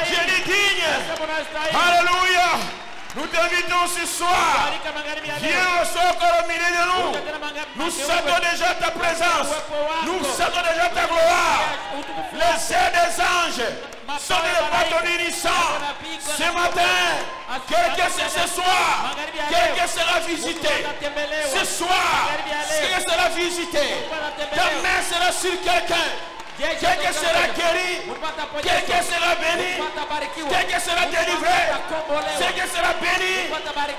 Je dis digne. Alléluia. Nous t'invitons ce soir. Viens aussi encore au milieu de nous. Nous sentons déjà ta présence. Nous sentons déjà ta gloire. Les ailes des anges sont les bâtons unissants. Ce matin, quelqu'un ce soir, quelqu'un sera visité. Ce soir, quelqu'un sera visité. Ta main sera sur quelqu'un. Quelqu'un sera guéri, quelqu'un sera béni, quelqu'un sera délivré, quelqu'un sera béni,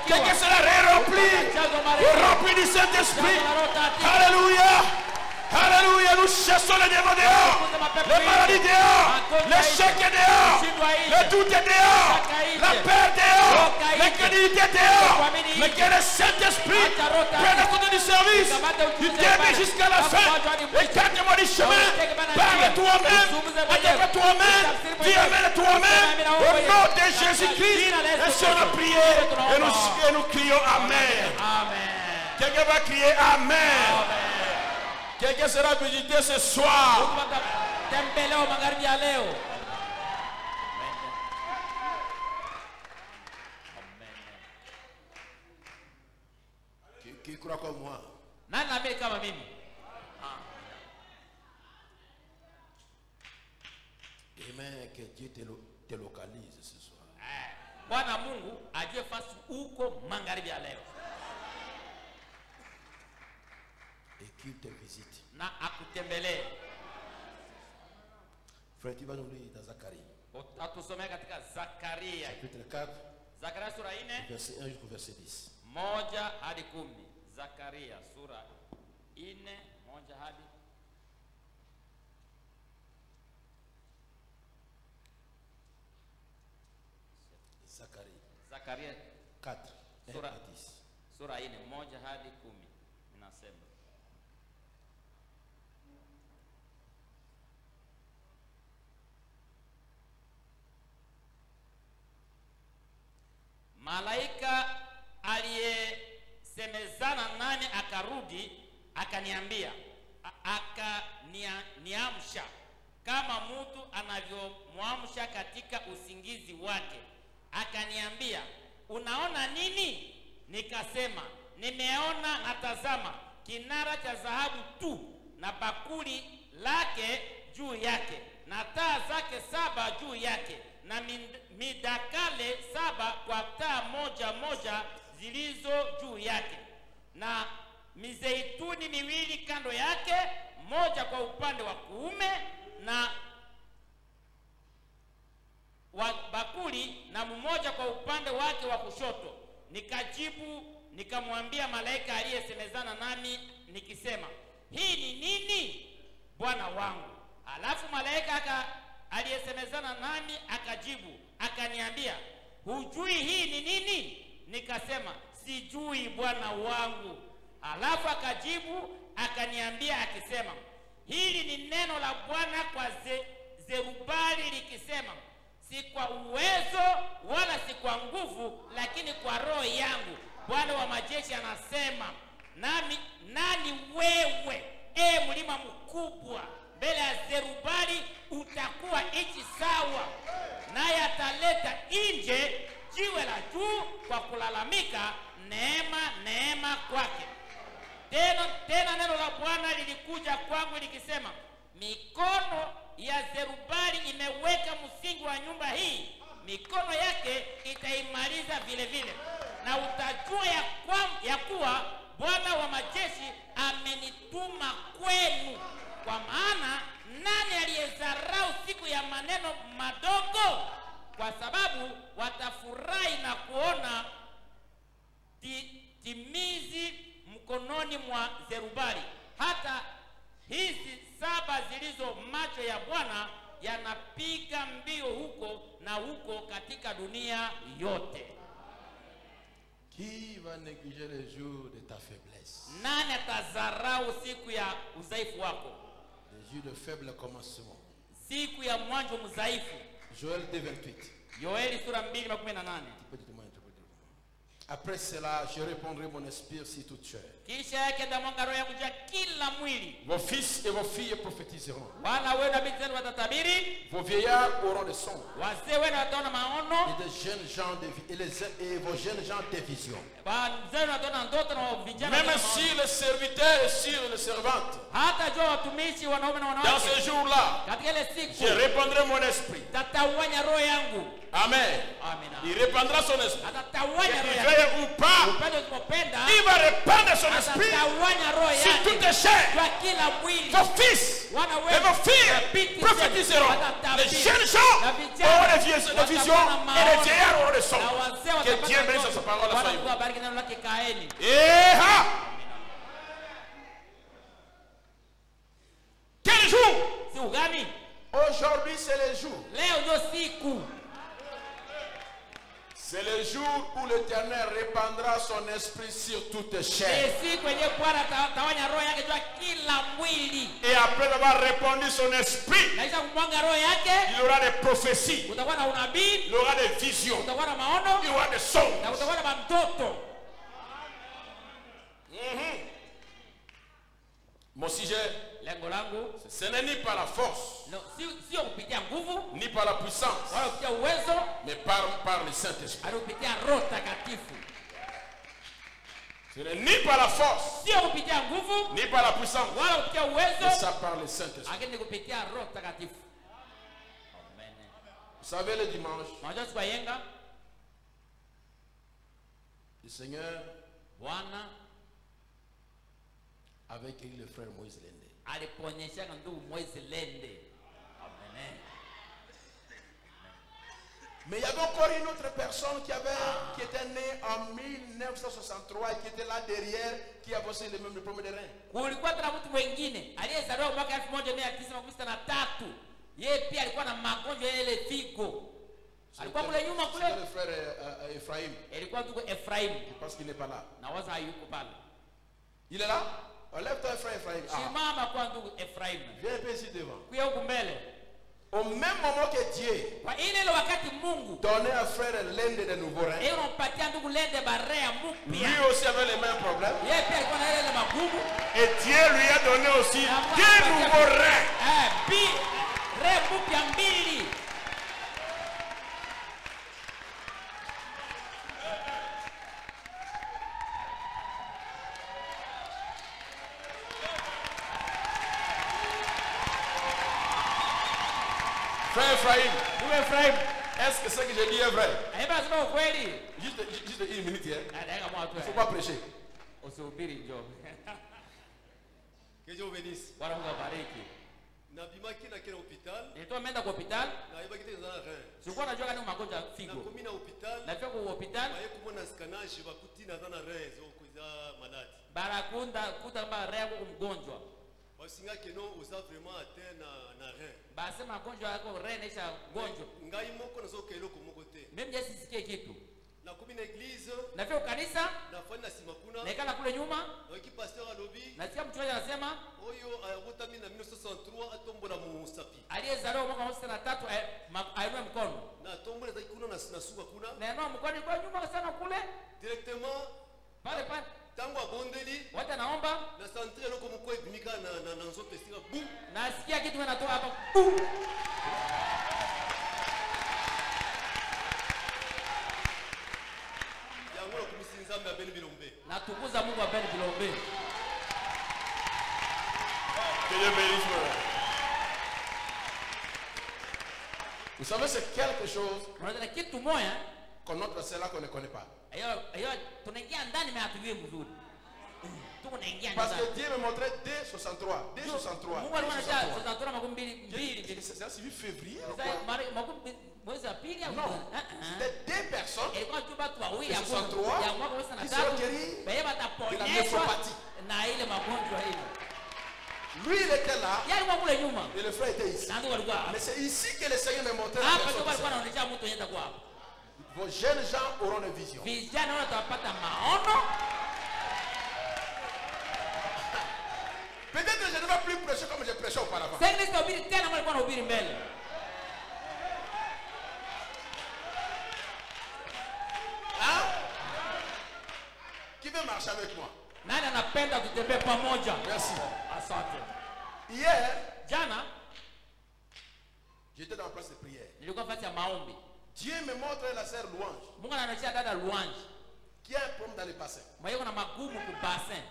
quelqu'un sera rempli du Saint-Esprit. Alléluia. Alléluia, nous chassons les démons dehors, les maladies dehors, les chèques dehors, le doute dehors, la peur dehors, l'incrédulité dehors. Mais que le Saint-Esprit prenne compte du service, du début jusqu'à la fin. Écarte-moi du chemin, parle toi-même, attaque toi-même, dis amen toi-même. Au nom de Jésus-Christ, et si on a prié, et nous crions amen. Quelqu'un va crier amen. Quelqu'un sera visité ce soir. Qui croit comme moi? Amen. Que Dieu te localise ce soir. Bwana Mungu ajue fasi uko magharibi ya leo. Et qu'il te visite. Na akutembelee. Frère, tu vas nous lire dans Zacharie. Atusomea katika Zakaria. Chapitre 4. Zakaria sura 4. Verset 1 jusqu'au verset 10. 1 hadi 10. Zakaria sura 4 1 hadi Zakaria 4 sura 1 à 10. Sura 4 1 hadi 10 inasema. Malaika aliyesemezana nami akarudi akaniambia, akaniamsha kama mtu anavyomwamsha katika usingizi wake. Akaniambia, unaona nini? Nikasema, nimeona na tazama kinara cha dhahabu tu na bakuli lake juu yake na taa zake 7 juu yake na midakale 7 kwa taa moja moja zilizo juu yake na mizeituni 2 kando yake, moja kwa upande wa kuume na wa bakuli na mmoja kwa upande wake wa kushoto. Nikajibu nikamwambia malaika aliyesemezana nami nikisema, hii ni nini Bwana wangu? Alafu malaika aliyesemezana nami akajibu akaniambia, hujui hii ni nini? Nikasema, sijui Bwana wangu. Alafu akajibu akaniambia akisema, hili ni neno la Bwana kwa Zerubabeli likisema, si kwa uwezo wala si kwa nguvu, lakini kwa roho yangu, Bwana wa majeshi anasema. Nani wewe, mlima mkubwa, mbele ya Zerubabeli utakuwa nchi sawa, naye ataleta nje jiwe la juu kwa kulalamika, neema kwake. Tena neno la Bwana lilikuja kwangu likisema, mikono ya Zerubabeli imeweka msingi wa nyumba hii, mikono yake itaimaliza vile vile, na utajua ya kuwa Bwana wa majeshi amenituma kwenu. Kwa maana nani aliyedharau siku ya maneno madogo? Kwa sababu watafurahi na kuona timizi mkononi mwa Zerubabeli. Hata hizi 7 zilizo macho ya Bwana yanapiga mbio huko na huko katika dunia yote. Qui va négliger les jours de ta faiblesse? Nani atadharau siku ya udhaifu wako? Les jours de faible commencement. Siku ya mwanzo mdhaifu. Joël 2:28. Yoeli sura 2:18. Après cela, je répondrai mon esprit sur toute chair. kisha yake ndamwanga roho yangu juu ya kila mwili. Vos fils et vos filles prophétiseront. Wana wenu na binti zenu watatabiri. Vos vieillards auront des songes. Wazee wenu wataona maono. Et des jeunes gens et vos jeunes gens des visions. Wazee wenu wataona ndoto na vijana. Même si les serviteurs et sur les servantes. Hata jua watumishi wanaume na wanawake. Dans ce jour-là, katika ile siku je répandrai mon esprit. Tatawanya roho yangu. Amen. Amen. Il répandra son esprit. Atatawanya roho qu'il veuille ou pas, il va répandre son esprit sur toute chair. Vos fils et vos filles prophétiseront. Les jeunes gens auront des visions et les vieillards auront des songes. Que Dieu bénisse sa parole à soi. Et quel jour? Aujourd'hui c'est le jour. C'est le jour où l'Éternel répandra son esprit sur toute chair. Et après avoir répandu son esprit, il aura des prophéties, il aura des visions, il aura des songes. Mon sujet, ce n'est ni par la force, ni par la puissance, mais par le Saint-Esprit. Ce n'est ni par la force, ni par la puissance, mais ça par le Saint-Esprit. Vous savez, le dimanche, le Seigneur avait écrit le frère Moïse Lende. Mais il y avait encore une autre personne qui était née en 1963 et qui était là derrière, qui a aussi le même problème de rein. C'est le frère Ephraim. Parce qu'il n'est pas là. Il est là? Lève-toi, frère Ephraim. Viens un peu ici devant. Au même moment que Dieu donnait à frère Lende de nouveaux reins, lui aussi avait les mêmes problèmes. Et Dieu lui a donné aussi deux nouveaux reins. Frère Ephraim, est-ce que ce que je dis est vrai? Juste une minute hier. Il ne faut pas prêcher. Que Dieu bénisse. Nabimaki na kile hospital. Nilitoa menda kwa hospital. Na ibaki tena na rein. Sikuwa najua kama magonjwa figo. Na kumina hospital. Na fika kwa hospital. Baye kumona scanage bakutina na rein zo kuza malade. Barakunda kuta kama rein kwa mgonjwa. Basinga keno uza vraiment atteint na rein. Basi magonjwa yako rein isha gonjwa. Ngai moko nazo kelo ko moko te. Mimi je sisikie kitu. Na kumina église. Na fika kanisa. Na fanya simakuna. Na ikala kule nyuma. Na ki pasteur alobi. Nasikia mchungaji anasema oyo ayabotami na 1963 atombola mu musapi. Aliyezaliwa mwaka 1963 ainua mkono. Na tombola za kuna na suka kuna. Na ainua mkono kwa nyuma sana kule. Directement pale. Tango abondeli. Wata naomba. Na santre loko mko ibimika na nzoto singa bu. Nasikia kitu kinatoka hapa. Bu. Yango kumisinza mba beni bilombe. Natukuza Mungu wa beni bilombe. Vous savez, c'est quelque chose qu'on notre cela qu'on ne connaît pas. Parce que Dieu me montrait dès 63. Dès 63. C'est suivi février. Non, c'était deux personnes. De 63 qui sont guéries de la néphropathie. Lui, il était là. Et le frère était ici. Mais c'est ici que le Seigneur me montrait. Vos jeunes gens auront une vision. Peut-être que je ne vais plus prêcher comme je prêchais auparavant. Hein? Qui veut marcher avec moi? Nani anapenda tutembee pamoja? Merci. Asante. Hier, Jana j'étais dans la place de prière. nilikuwa fasi ya maombi. Dieu me montre la sœur Louange Mungu ananionyesha dada Louange. qui a un problème dans le bassin. Mwenye kuna magumu ku bassin.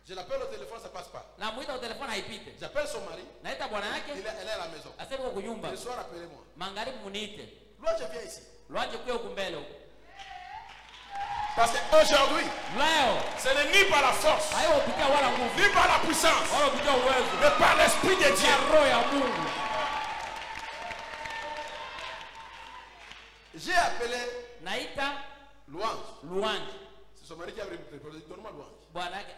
Je l'appelle au téléphone, ça passe pas. Na muita kwa telefoni haipite. J'appelle son mari, Naita bwana yake, elle est à la maison. asema kwa kunyumba. Le soir, appelez-moi. Magharibi muniite. Louange, viens ici. Louange kwa huko mbele huko. Parce qu'aujourd'hui, Leo ce n'est ni par la force, hayo upitia wala nguvu. ni par la puissance, Wala upitia uwezo. mais par l'Esprit de Dieu. Ya roho ya Mungu. J'ai appelé Naita Louange. Louange. C'est son mari qui a répondu. Donne-moi Louange. Bwana yake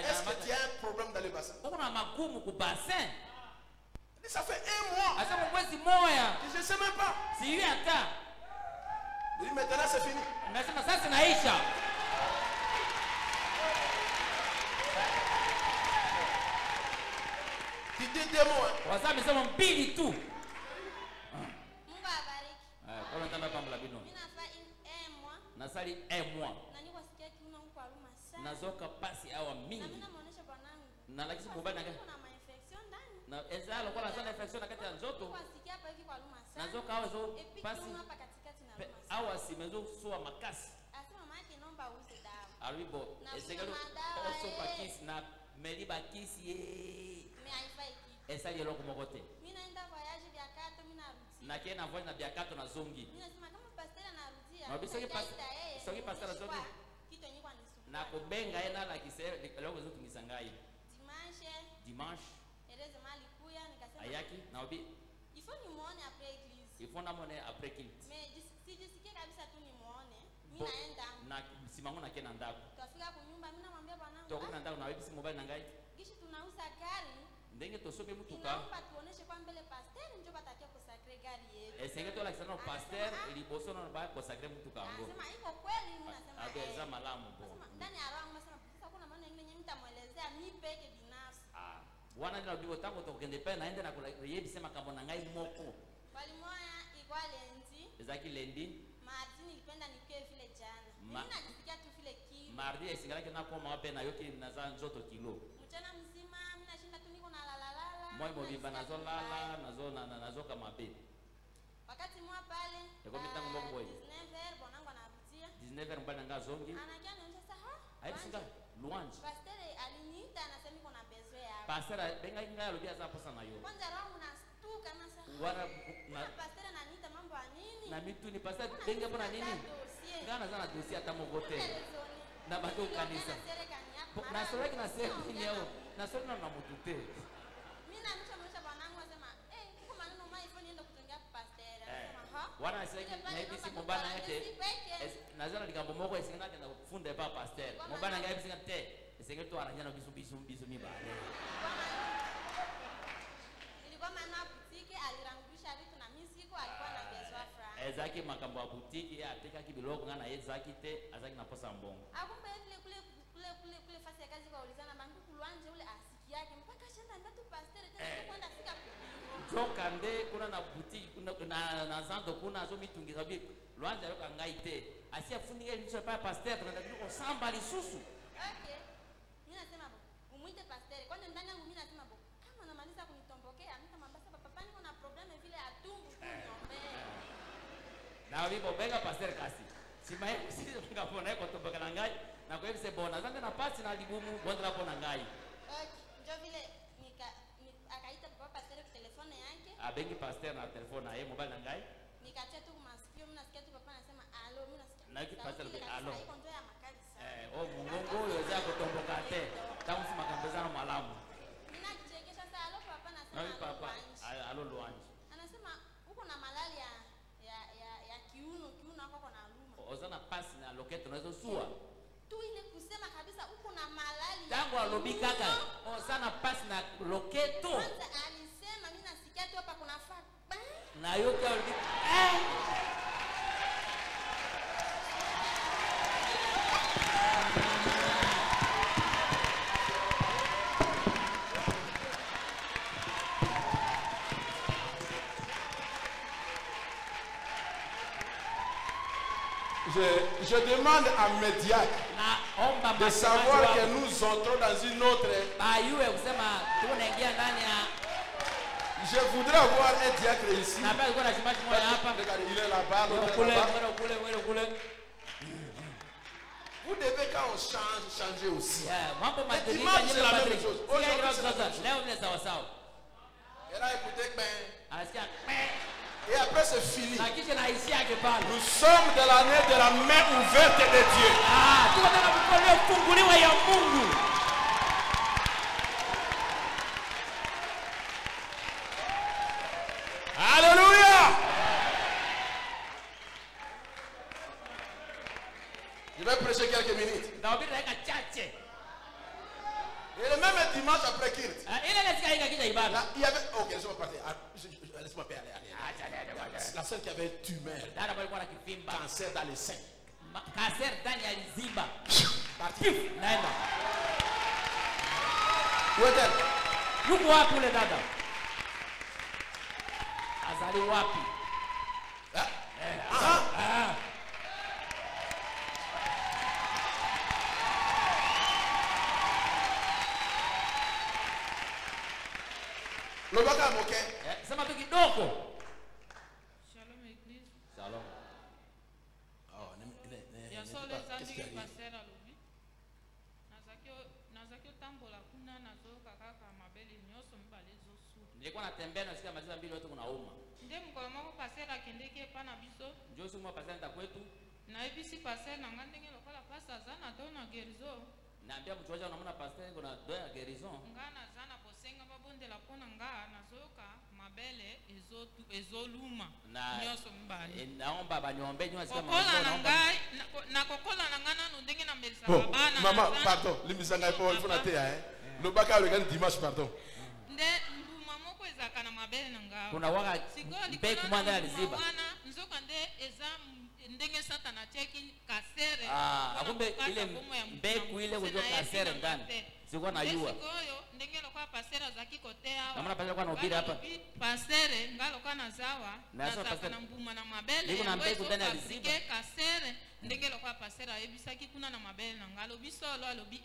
Est-ce que tu as un problème dans le bassin? uko na magumu ku bassin. Il dit, ça fait 1 mois. Asema mwezi moya. Je ne sais même pas. Si yeye hata. Il dit, maintenant c'est fini. Nasema sasa naisha. Tu dis 2 mots. Hein? Wasa amesema mbili tu. Mungu abariki. Kwa nini pamba la bino? Mimi nafaa mwa Nasali mois. na niko sikia kiuno huko aruma sana. Nazoka pasi awa Na mingi. mimi namuonesha bwanangu. Na lakini mobile nanga. Kuna ma infection ndani. Na ezalo kwa lazana infection na kati ya nzoto. Kwa sikia hapa hivi kwa aruma sana. Nazoka awa zo pasi. Kiuno hapa katikati na aruma sana. Awa simezo soa makasi. Asema mama yake naomba uuze dawa. Aribo Na ezegalo kuna madawa, oso eh. bakisi na meli bakisi ye. Mimi haifai kitu. Esali eloko mokote. Mimi naenda voyage vya kato mimi narudia. Na kiena voyage na biakato na zongi. Mimi nasema kama pastor anarudia. Na bisoki pastor zongi. Kitu yenyewe kwa nisumbua. Na kubenga ena la kisere eloko zo tungisangai. Dimanche Eleze mali kuya nikasema. ayaki na obi Ifo nimuone après église. ifona mone après kilt. Mais sijisikie kabisa tu nimuone. Mimi naenda. Na simango na kena ndako. Tukafika kunyumba mimi namwambia bwanangu. Toko na ndako na wewe si mobile na ngai. Gishi tunauza gari. Ndenge tosome mutuka. Inaomba tuoneshe kwa mbele pastor ndio batakia kusakre gari yetu. Esenge to la kisano pasteur liboso na ba ko sacré mutuka ngo. Anasema iko kweli mimi nasema. Abeza malamu bo. Ndani ya roho nasema sasa kuna maana nyingine nyinyi mtamuelezea mimi peke binafsi. Wana ndio bibo tango to kende pe naende na kula yebi sema kambo na ngai moko. Walimoya igualenzi. Ezaki lendi. Mardi nilipenda nikuwe vile jana. Mimi najisikia tu vile kilo. Mardi esingala kena koma wape na yoki naza nzoto kilo. Mchana mzima mimi nashinda tu niko na lala. Moi mobimba nazo lala nazo kama be. Wakati mwa pale. Yako mitango mbongo hivi. 19h bwanangu anarudia. 19h mbana nga zongi. Anakia nionyesha sasa Aibu singa Louange. pastor aliniita anasema iko na bezo yao. Pasteur benga inga lobia za pesa na yo. Kwanza roho unastuka na sasa. Wana na Pastor ananiita mambo ya nini? na mitu ni pasteur benga pona nini? Ngana sana dossier hata mogote. Na bado kanisa. Na sura kina sema ni yao. Na sura na mutute. Mimi na mtu bwanangu anasema, "Kuko maneno mai ipo nienda kutongea kwa pastor." Anasema, "Ha?" Wana sema na hivi si mbana yake. Nazana ligambo moko esingana kenda kufunda pa pasteur. Mbana ngai bisinga te. Esinga to aranya na bisu mi ba. Nilikuwa maana boutique alirangusha vitu na mimi siko alikuwa na bezo franc. Ezaki makambo ya boutique ya ateka kibiloko ngana ezaki te azaki na posa mbongo. Akumbe kule fasi ya kazi kaulizana bandu kulwanje ule asiki yake mpaka shenda ndatu pastor tena kwenda fika Joka nde kuna na boutique kuna na zando kuna zo mitungiza bi Lwanja yoka ngai te. Asia funike licho pa pasteur tunataka tuko samba lisusu. Okay. Mimi nasema umuite pastor. Kwani ndani yangu mimi nasema kama namaliza kunitombokea nitamwambia papa niko na problem vile atumbu kunyombe. Na bibo benga pasteur kasi. Sima yako sisi ngapona yako tomboka na ngai na kwa hivyo bona zanga na pasi na libumu bonda hapo na ngai. Okay. Ndio vile akaita papa pasteur kwa telefone yake. Abengi pasteur na telefone na yeye mobile na ngai. Nikatia tu masikio mimi nasikia tu papa anasema alo mimi nasikia. Na kipasa le alo. Iko ndio ya makali sana. Mungu yoza kutomboka te. Tamu sima kambezana malamu. Mimi nakichekesha sasa alo papa anasema. Na papa alo Lwanje. Anasema uko na malaria ya kiuno hapo na luma. Ozana pasi na loketo nazo sua. Tu ile kusema kabisa uko na malaria. Tangu alobi kaka. Ozana pasi na loketo. Kwanza alisema mimi nasikia tu hapa kuna fat. Na yote alobi Je demande à Mediac. na de savoir que nous entrons dans une autre. Je voudrais avoir un diacre ici. Regardez, il est là-bas. Vous devez, quand on change, changer aussi. Et dimanche, c'est la même chose. Aujourd'hui, c'est la même chose. Et là, écoutez, et après, c'est fini. Nous sommes de l'année de la main ouverte de Dieu. Alléluia. Je vais prêcher quelques minutes. Et le même dimanche après Kirt, là, il y avait. Ok, laisse-moi partir. Laisse-moi aller. La seule qui avait une tumeur, cancer dans les seins. Parti. Où est-elle? Le bagage, ok? Sema tu kidogo. Shalom Église. Shalom. Oh, Ya sole zandiki pasera lobi. Nazakio tambola kuna nazoka kaka mabele nyoso mbale zosu. Nilikuwa natembea nasikia maziwa mbili wote kunauma. Nde mkolomako pasera kendeke pana biso. Njoo siku moja pasera kwetu. Na ebisi pasera nanga ndenge lokola pasa zana tona gerizo. Naambia mchungaji unamwona pastor kuna doa ya gerison. Ngana zana bosenga babondela pona nga nazoka mabele ezoluma. Nyoso mbale. Naomba baniombe nyuma sikia maziwa naomba. Na kokola na ngana no ndenge na melisa bana. Maman, pardon, limisanga ipo ifuna te le baka le gani dimanche pardon. Nde mbuma moko ezaka na mabele na nga. Kuna waka mbe kumanda aliziba. Nzoka nde eza ndenge satana cheki kasere. Akumbe ile mbeku ile kujua kasere ndani. Sikuwa najua. Sikoyo ndenge lokwa pasera zaki kotea. Namna pasera kwa nobira hapa. Pasere ngalo kana zawa. Na sasa na mbuma na mabele. Niko na mbeku ndani aliziba. Kasere ndenge lokwa pasera ebisaki kuna na mabele na ngalo bisolo alobi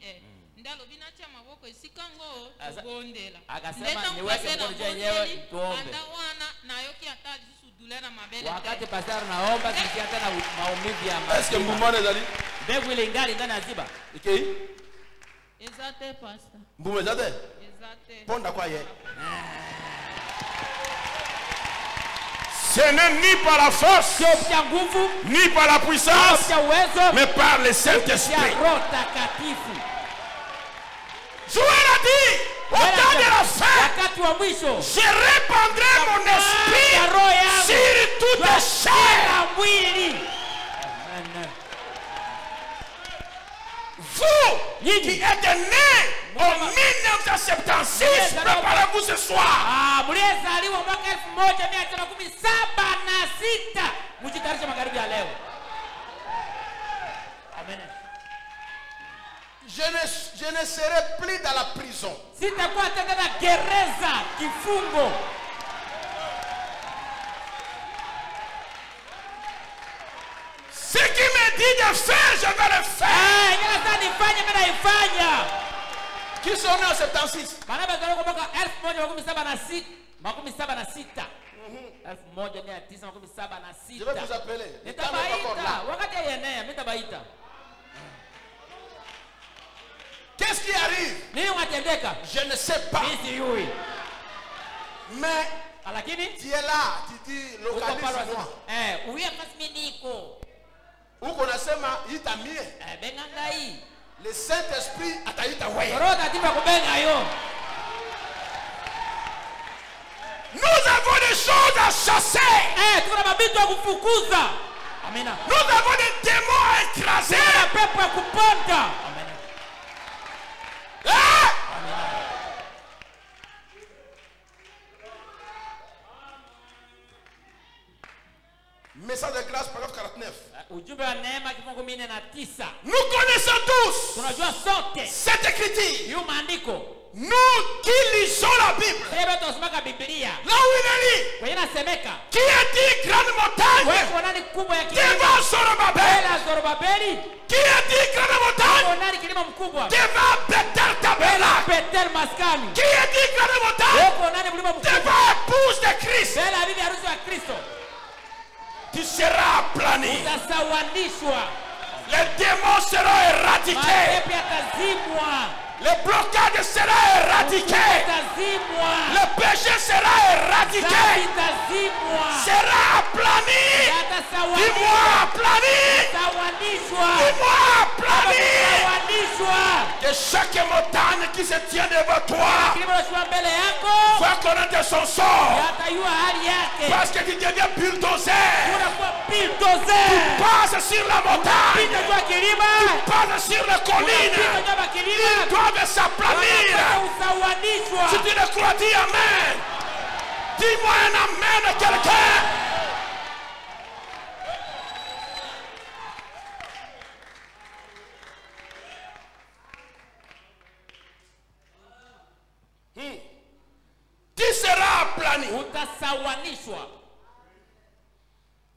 ndalo binacha maboko isikango tubondela. Akasema niweke mkono yenyewe tuombe. Anda wana na yoki atali sudulera mabele. Wakati pastor naomba sikia tena maumivu ya mabele. Est-ce que mbumone zali? Mbegu ile ingali ndani aziba. Okay. Ezate pastor. Mbume zate? Ezate. Ponda kwa ye. Ce n'est ni par la force, ni par la puissance, mais par le Saint-Esprit. Joël a dit, au temps de la fin, je répandrai mon esprit sur toute chair. Vous qui êtes nés en 1976, préparez-vous ce soir. Je ne serai plus dans la prison. Ce qui me dit de faire, je vais le faire. Qui sont nés en 76? Je vais vous appeler. Qu'est-ce qui arrive? Je ne sais pas. Mais tu es là, tu dis localise-moi. Où qu'on a sema itamie. Le Saint-Esprit ataita wewe. Nous avons des choses à chasser. Nous avons des démons à écraser. Message de grâce, paragraphe 49. Nous connaissons tous cette écriture. Nous qui lisons la Bible, là où il est dit, qui a dit grande montagne devant Zorobabel, qui a dit grande montagne Qui est dit grande montagne? Devant l'épouse de Christ. Tu seras aplani. Les démons seront éradiqués. Le blocage sera éradiqué. Le péché sera éradiqué. Sera aplani. Dis-moi aplani. Dis-moi aplani. Que chaque montagne qui se tient devant toi va connaître son sort. Parce que tu deviens bulldozer. Tu passes sur la montagne. Tu passes sur la colline. Ils doivent s'aplanir. Si tu le crois, dis amen. Dis-moi un amen à quelqu'un. Tu seras aplani.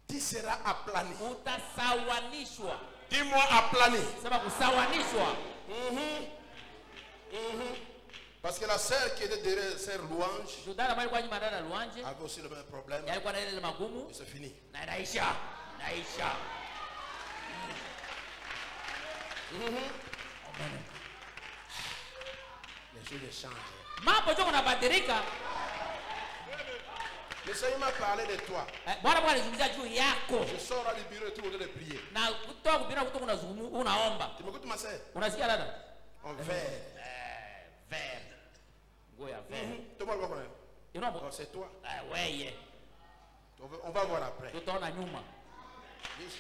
Tu seras aplani. Dis-moi aplani. Parce que la sœur qui était derrière sœur Louange avait aussi le même problème. Et c'est fini. Les choses changent. Le Seigneur m'a parlé de toi. Je sors du bureau et tout le monde de prier. Tu m'écoutes ma sœur? En vert. C'est toi. On va voir après.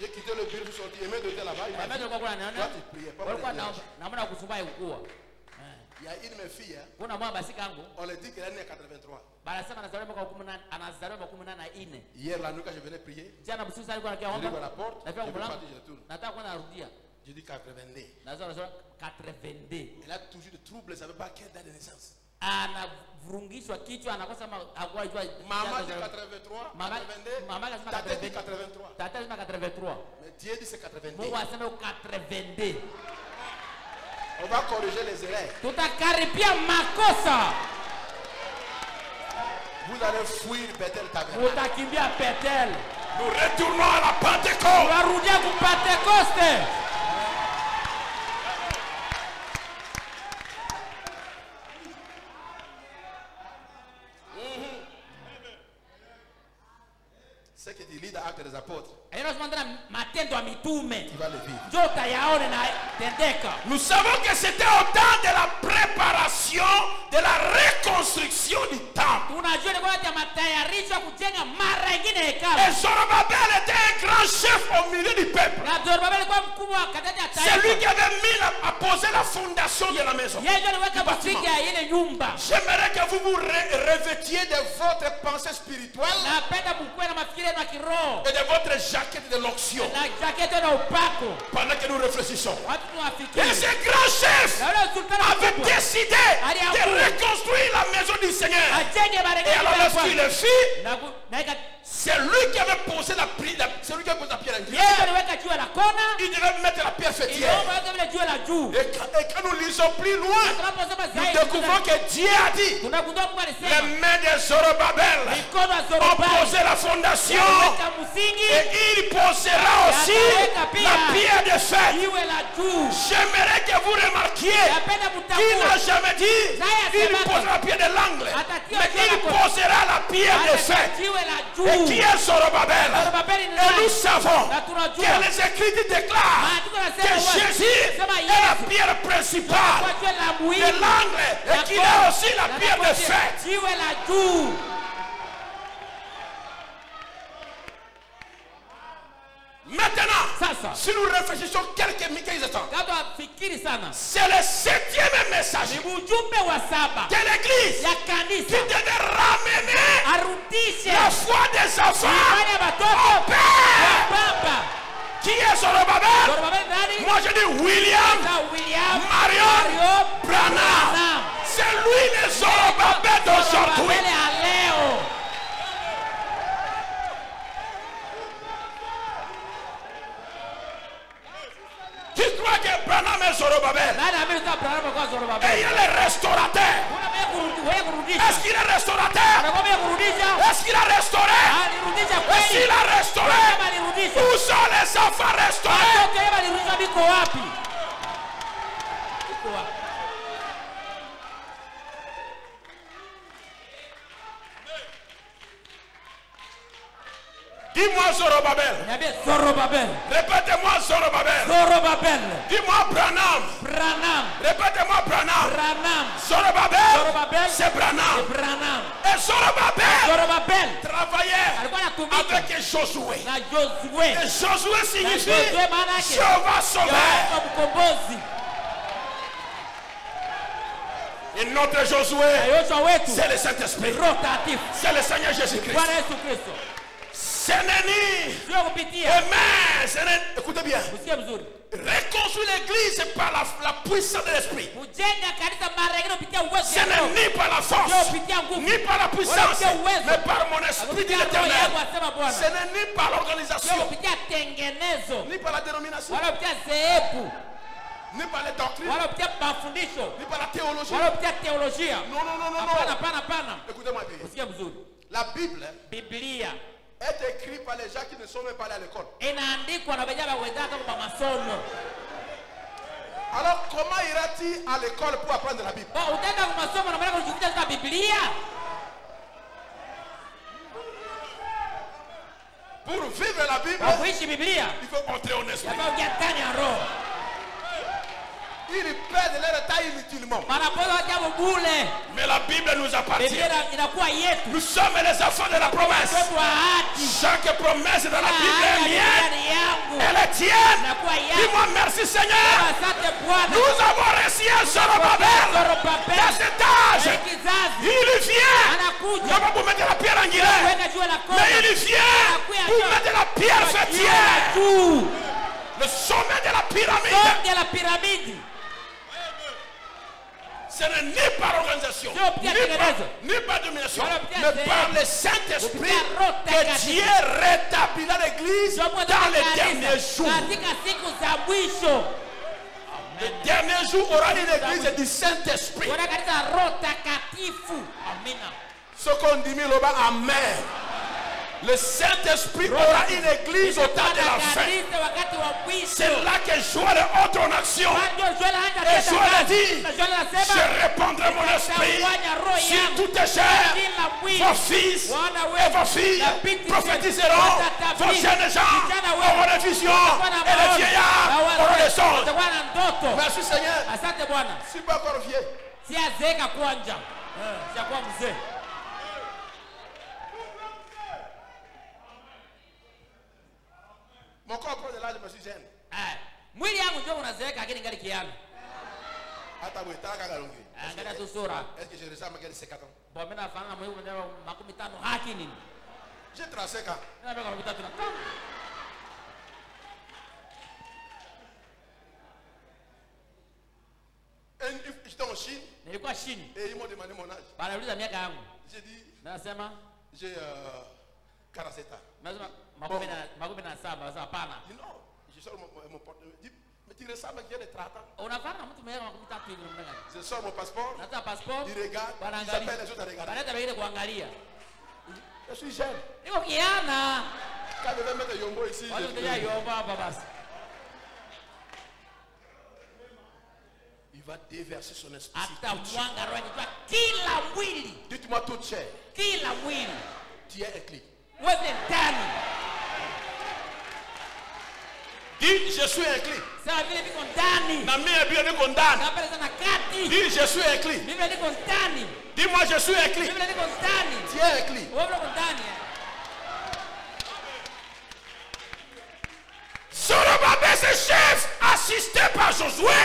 J'ai quitté le bureau, je suis sorti. Il m'a donné là-bas. Il m'a dit, toi tu priais, pas pour il y a une de mes filles, on lui dit qu'elle est née en 83. Hier, la nuit, quand je venais prier, j'ai ouvert la porte, je vais partir, je retourne. J'ai dit 82. Elle a toujours des troubles, elle ne savait pas quelle date de naissance. Maman dit 83, 82, tata dit 83. Mais Dieu dit c'est 82. On va corriger les erreurs. Vous allez fuir Bethel Tabernacle. Nous retournons à la Pentecôte. Ce que tu lis dans Actes des Apôtres, tu vas le vivre. Nous savons que c'était au temps de la préparation de la reconstruction du temple. Et Zorobabel était un grand chef au milieu du peuple. C'est lui qui avait mis à poser la fondation de la maison. J'aimerais que vous vous revêtiez de votre pensée spirituelle et de votre jaquette de l'onction pendant que nous réfléchissons. Et ce grand chef avait décidé de reconstruire la maison du Seigneur. Et alors lorsqu'il le fit, c'est lui qui avait posé la pierre. C'est lui qui avait posé la pierre angulaire. Il devait mettre la pierre fêtière. Et quand nous lisons plus loin, nous découvrons que Dieu a dit, les mains de Zorobabel ont posé la fondation. Et il posera aussi la pierre de fête. J'aimerais que vous remarquiez qu'il n'a jamais dit il posera la pierre de l'angle, mais il posera la pierre de fête. Et qui est Zorobabel? Et nous savons que les Écritures déclarent que Jésus est la pierre principale de l'angle et qu'il est aussi la pierre de fête. Maintenant, si nous réfléchissons quelques instants, c'est le 7e message de l'Église qui devait ramener la foi des enfants au Père. Qui est Zorobabel? Moi je dis William Marion Branham. C'est lui le Zorobabel d'aujourd'hui. Tu crois que Branham est Zorobabel? Et il est le restaurateur. Est-ce qu'il est restaurateur? Est-ce qu'il a restauré? Est-ce qu'il a restauré? Où sont les enfants restaurés? Dis-moi Zorobabel. Répétez-moi Zorobabel. Dis-moi Branham. Répétez-moi Branham. Zorobabel, c'est Branham. Et Zorobabel travaillait avec Josué. Et Josué signifie Jéhovah sauveur. Et notre Josué, c'est le Saint-Esprit. C'est le Seigneur Jésus-Christ. Écoutez bien. Reconstruire l'église par la puissance de l'esprit. Ce n'est ni par la force, ni par la puissance, mais par mon esprit de l'éternel. Ce n'est ni par l'organisation, ni par la dénomination, ni par les doctrines, ni par la théologie. Non. Écoutez-moi bien. La Bible est écrite par les gens qui ne sont même pas allés à l'école. Alors comment ira-t-il à l'école pour apprendre la Bible? Pour vivre la Bible, il faut entrer en esprit. Ils perdent leur temps inutilement. Mais la Bible nous appartient. Nous sommes les enfants de la promesse. Chaque promesse dans la Bible est mienne. Elle est tienne. Dis-moi merci Seigneur. Nous avons reçu un Zorobabel dans cet âge. Il vient. Non pas pour mettre la pierre angulaire, mais il vient pour mettre la pierre fêtière. Le sommet de la pyramide. Ce n'est ni par organisation, ni par domination, mais par le Saint-Esprit que Dieu rétablira l'église dans les derniers jours. Le dernier jour aura une église du Saint-Esprit. Ce qu'on dit, Amen. Le Saint-Esprit aura une église au temps de la fin. C'est là que Joël entre en action. Et Joël a dit, je répandrai mon esprit sur toute chair. Vos fils et vos filles prophétiseront. Vos jeunes gens auront des visions. Et les vieillards auront des songes. Merci Seigneur. Je suis pas encore vieux. Mon corps prend de l'âge, je me suis jeune. Mwili yangu ndio unazeeka lakini ngali kiana. Hata uitaka galongi. Angalia tu sura. Est-ce que je ressemble à quel 50 ans? Bon, mimi nafanana mwili unataka 50 haki nini? J'ai 35 ans. Nataka 35. J'étais en Chine. Nilikuwa Chine. Et ils m'ont demandé mon âge. Wanauliza miaka yangu. J'ai dit, nasema j'ai 47 ans. Nasema makumi na saba. Sasa hapana. Non, je sors mon portefeuille. Mais tu ressembles à quelqu'un de 30 ans. Unafanana mtu mwenye 13 hivi namna gani? Je sors mon passeport. Nata passeport. Il regarde. Il s'appelle les autres à regarder. Banata wengine kuangalia. Je suis jeune. Niko kiana. Quand je vais mettre Yombo ici, je vais Yombo hapa basi. Il va déverser son esprit. Atamwanga roho yake kila mwili. Dites-moi toute chair. Kila mwili. Tu es inclus. Wewe ndani. Dis, je suis inclus. Sawa vile niko ndani. Na mimi pia niko ndani. Na pale sana kati. Dis, je suis inclus. Mimi niko ndani. Dis-moi, je suis inclus. Mimi niko ndani. Tu es inclus. Wewe niko ndani. Zorobabel, ce chef, assisté par Josué,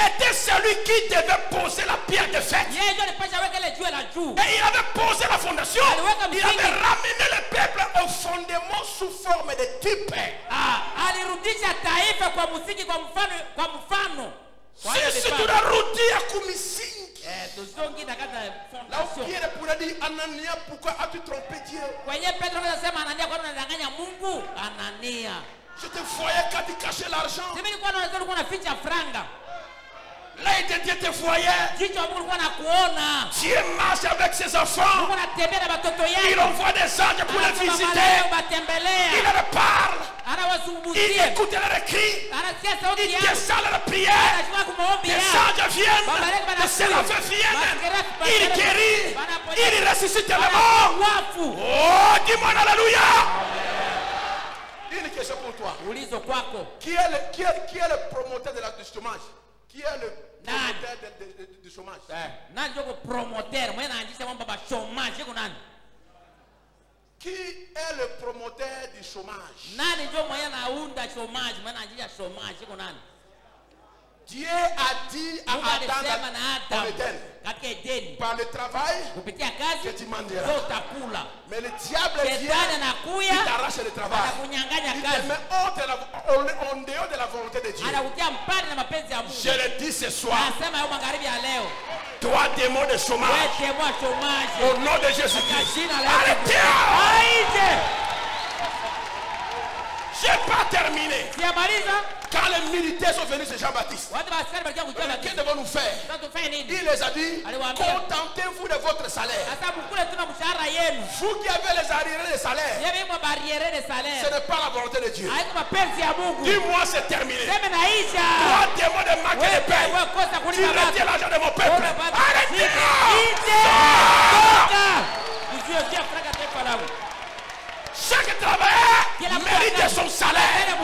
était celui qui devait poser la pierre de fête. Et il avait posé la fondation. Il avait ramené le peuple au fondement sous forme de type. Si tunarudia kumisingi. Là où Pierre pourrait dire, Anania, pourquoi as-tu trompé Dieu? Je te voyais quand tu cachais l'argent. L'œil de Dieu te voyait. Dieu marche avec ses enfants. Il envoie des anges pour les visiter. Il leur parle. Il écoute leurs cris. Il descend leurs prières. Les anges viennent. Les séraphins viennent. Il guérit. Il ressuscite les morts. Oh, dis-moi alléluia. Une question pour toi. Qui est le promoteur du chômage? Qui est le promoteur du chômage? Qui est le promoteur du chômage? Dieu a dit à Adam dans l'Éden, par le travail que tu mangeras. Mais le diable vient, il t'arrache le travail. Il te met en dehors de la volonté de Dieu. Je le dis ce soir. Toi, démon de chômage, au nom de Jésus-Christ, arrêtez! Je n'ai pas terminé. Quand les militaires sont venus chez Jean-Baptiste, qu'est-ce devons nous faire? Il les a dit, contentez-vous de votre salaire. Vous qui avez les arriérés de salaire, ce n'est pas la volonté de Dieu. Dis-moi, c'est terminé. Toi, démon de manque de paix, tu retiens l'argent de mon peuple. Arrêtez! Chaque travailleur mérite son salaire.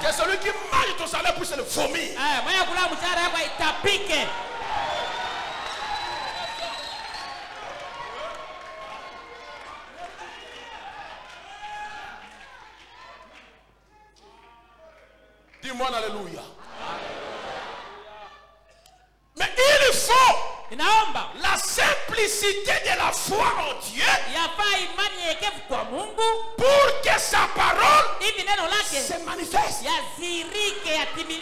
C'est celui qui mange ton salaire pour se le vomir. Dis-moi alléluia. Mais il faut la simplicité de la foi en Dieu pour que sa parole se manifeste.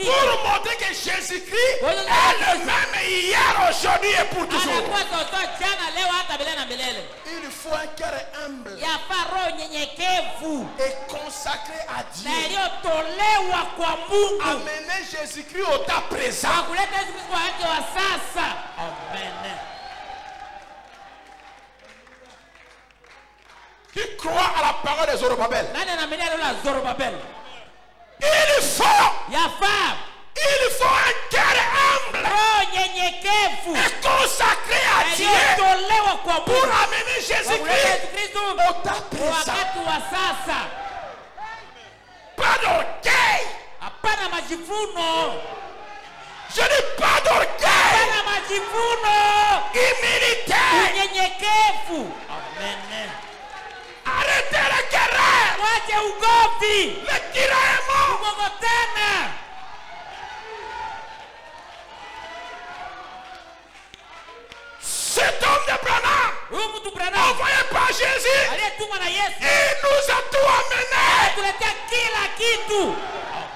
Pour montrer que Jésus-Christ est le même hier, aujourd'hui et pour toujours. Il faut un cœur humble et consacré à Dieu. Amener Jésus-Christ au temps présent. Amen. Qui croit à la parole de Zorobabel? Il faut un cœur humble et consacré à Dieu pour amener Jésus-Christ au temps présent. Pas d'orgueil. Je n'ai pas d'orgueil. Humilité. Amen. Arrêtez la guerre. Le tiraillement. Cet homme de Branham, envoyé par Jésus, il nous a tout amené.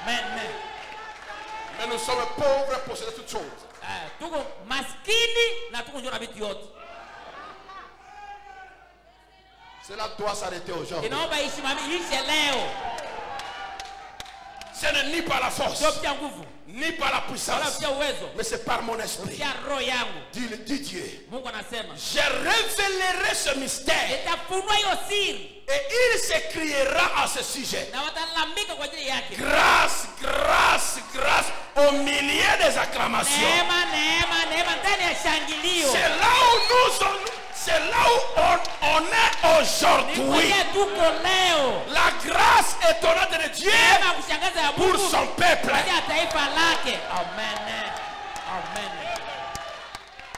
Amen. Mais nous sommes pauvres et possédons toutes choses. Cela doit s'arrêter aujourd'hui. Ce n'est ni par la force, ni par la puissance, mais c'est par mon esprit. Dit Dieu. Je révélerai ce mystère. Et il s'écriera à ce sujet. Grâce, grâce, grâce au milieu des acclamations. C'est là où nous sommes. C'est là où on est aujourd'hui. La grâce étonnante de Dieu pour son peuple. Amen.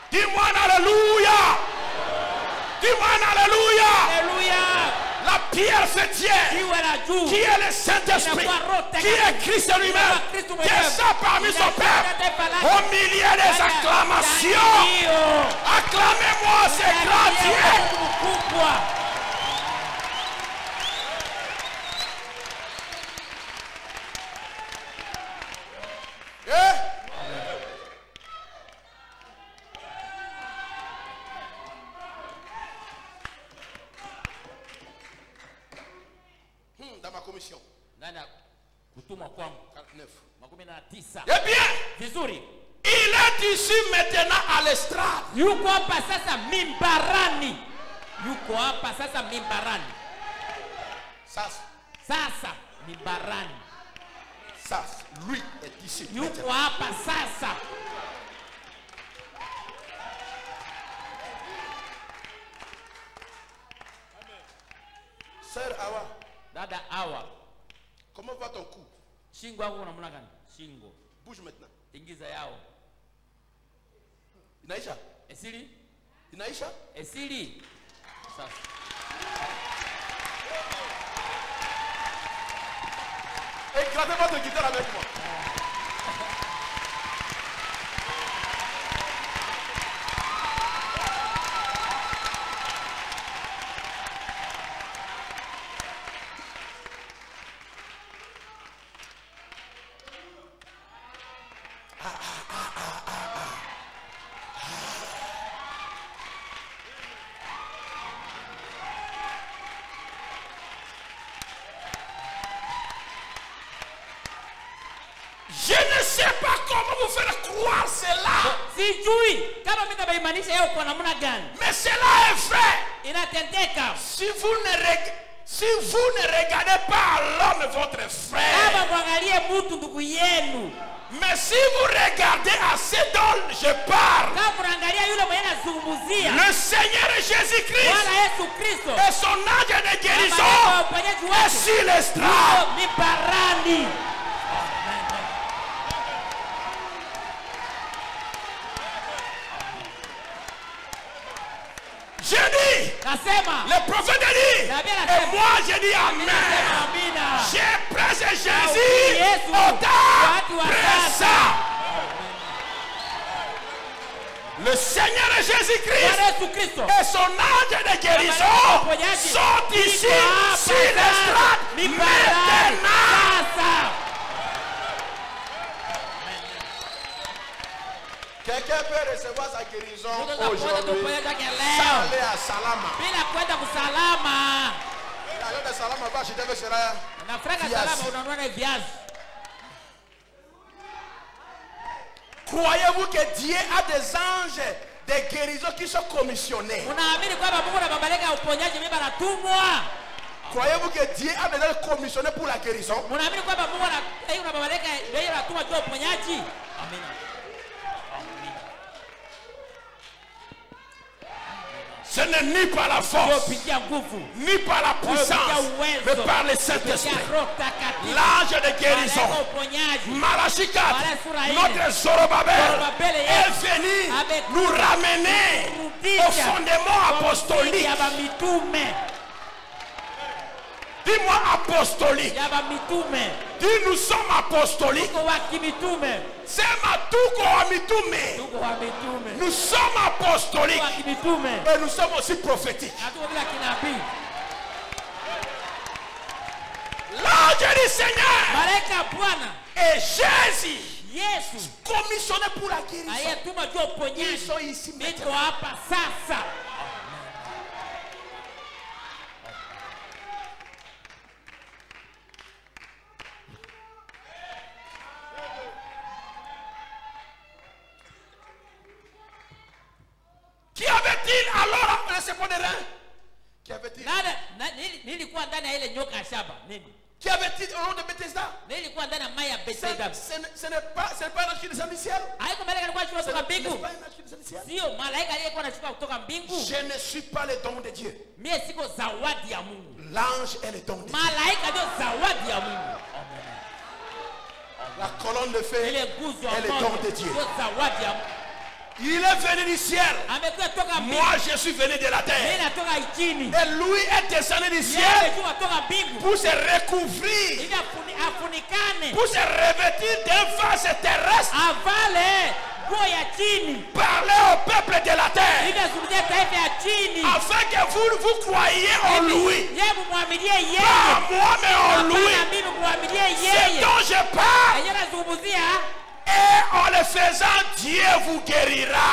Dis-moi alléluia. Dis-moi alléluia. La pierre se tient. Qui est le Saint-Esprit? Qui est Christ lui-même? Qui est ça parmi son peuple? Au milieu des acclamations. Acclamez-moi ce grand Dieu. Dans ma commission, Kutumwa kwangu. 49. 19. Eh bien, Vizuri. il est ici maintenant à l'estrade. Yuko hapa sasa mimbarani. Yuko hapa sasa mimbarani. Sasa mimbarani. Ça, lui est ici. Yuko hapa sasa. Sœur Awa, Dada Awa, comment va ton cou? shingo yako unamuna gani? Shingo. Bouge maintenant. Ingiza yao. Inaisha? Esili? Inaisha? Esili. Sasa. Éclatez votre guitare avec moi. Je ne sais pas comment vous faire croire cela. Mais cela est vrai. Si vous ne regardez pas l'homme votre frère, mais si vous regardez à ce dont je parle, le Seigneur Jésus-Christ et son ange de guérison est sur l'estrade. Je dis, le prophète dit, et moi je dis Amen. J'ai pressé Jésus au temps présent. Le Seigneur Jésus-Christ et son ange de guérison sont ici sur l'estrade maintenant. Quelqu'un peut recevoir sa guérison aujourd'hui sans aller à Salama. L'aller de Salama va acheter Croyez-vous que Dieu a des anges de guérison qui sont commissionnés? Croyez-vous que Dieu a des anges commissionnés pour la guérison? Ce n'est ni par la force, ni par la puissance, mais par le Saint-Esprit. L'ange de guérison, Malachie 4, notre Zorobabel est venu nous ramener au fondement apostolique. Dis-moi apostolique. Dis nous sommes apostoliques. C'est Matuko Amitume. Nous sommes apostoliques. Et nous sommes aussi prophétiques. L'ange du Seigneur et Jésus commissionné pour la guérison. Ils sont ici maintenant. Qui avait-il alors à ce point de rein? Qui avait-il? Qui avait-il au nom de Bethesda? Ce n'est pas un ange qui descend du ciel. Je ne suis pas le don de Dieu. L'ange est le don de Dieu. La colonne de feu est le don de Dieu. Il est venu du ciel. Moi je suis venu de la terre. Et lui est descendu du ciel pour se recouvrir, pour se revêtir d'un face terrestre, parler au peuple de la terre, afin que vous croyiez en lui, pas en moi mais en lui. C'est dont je parle. Et en le faisant, Dieu vous guérira.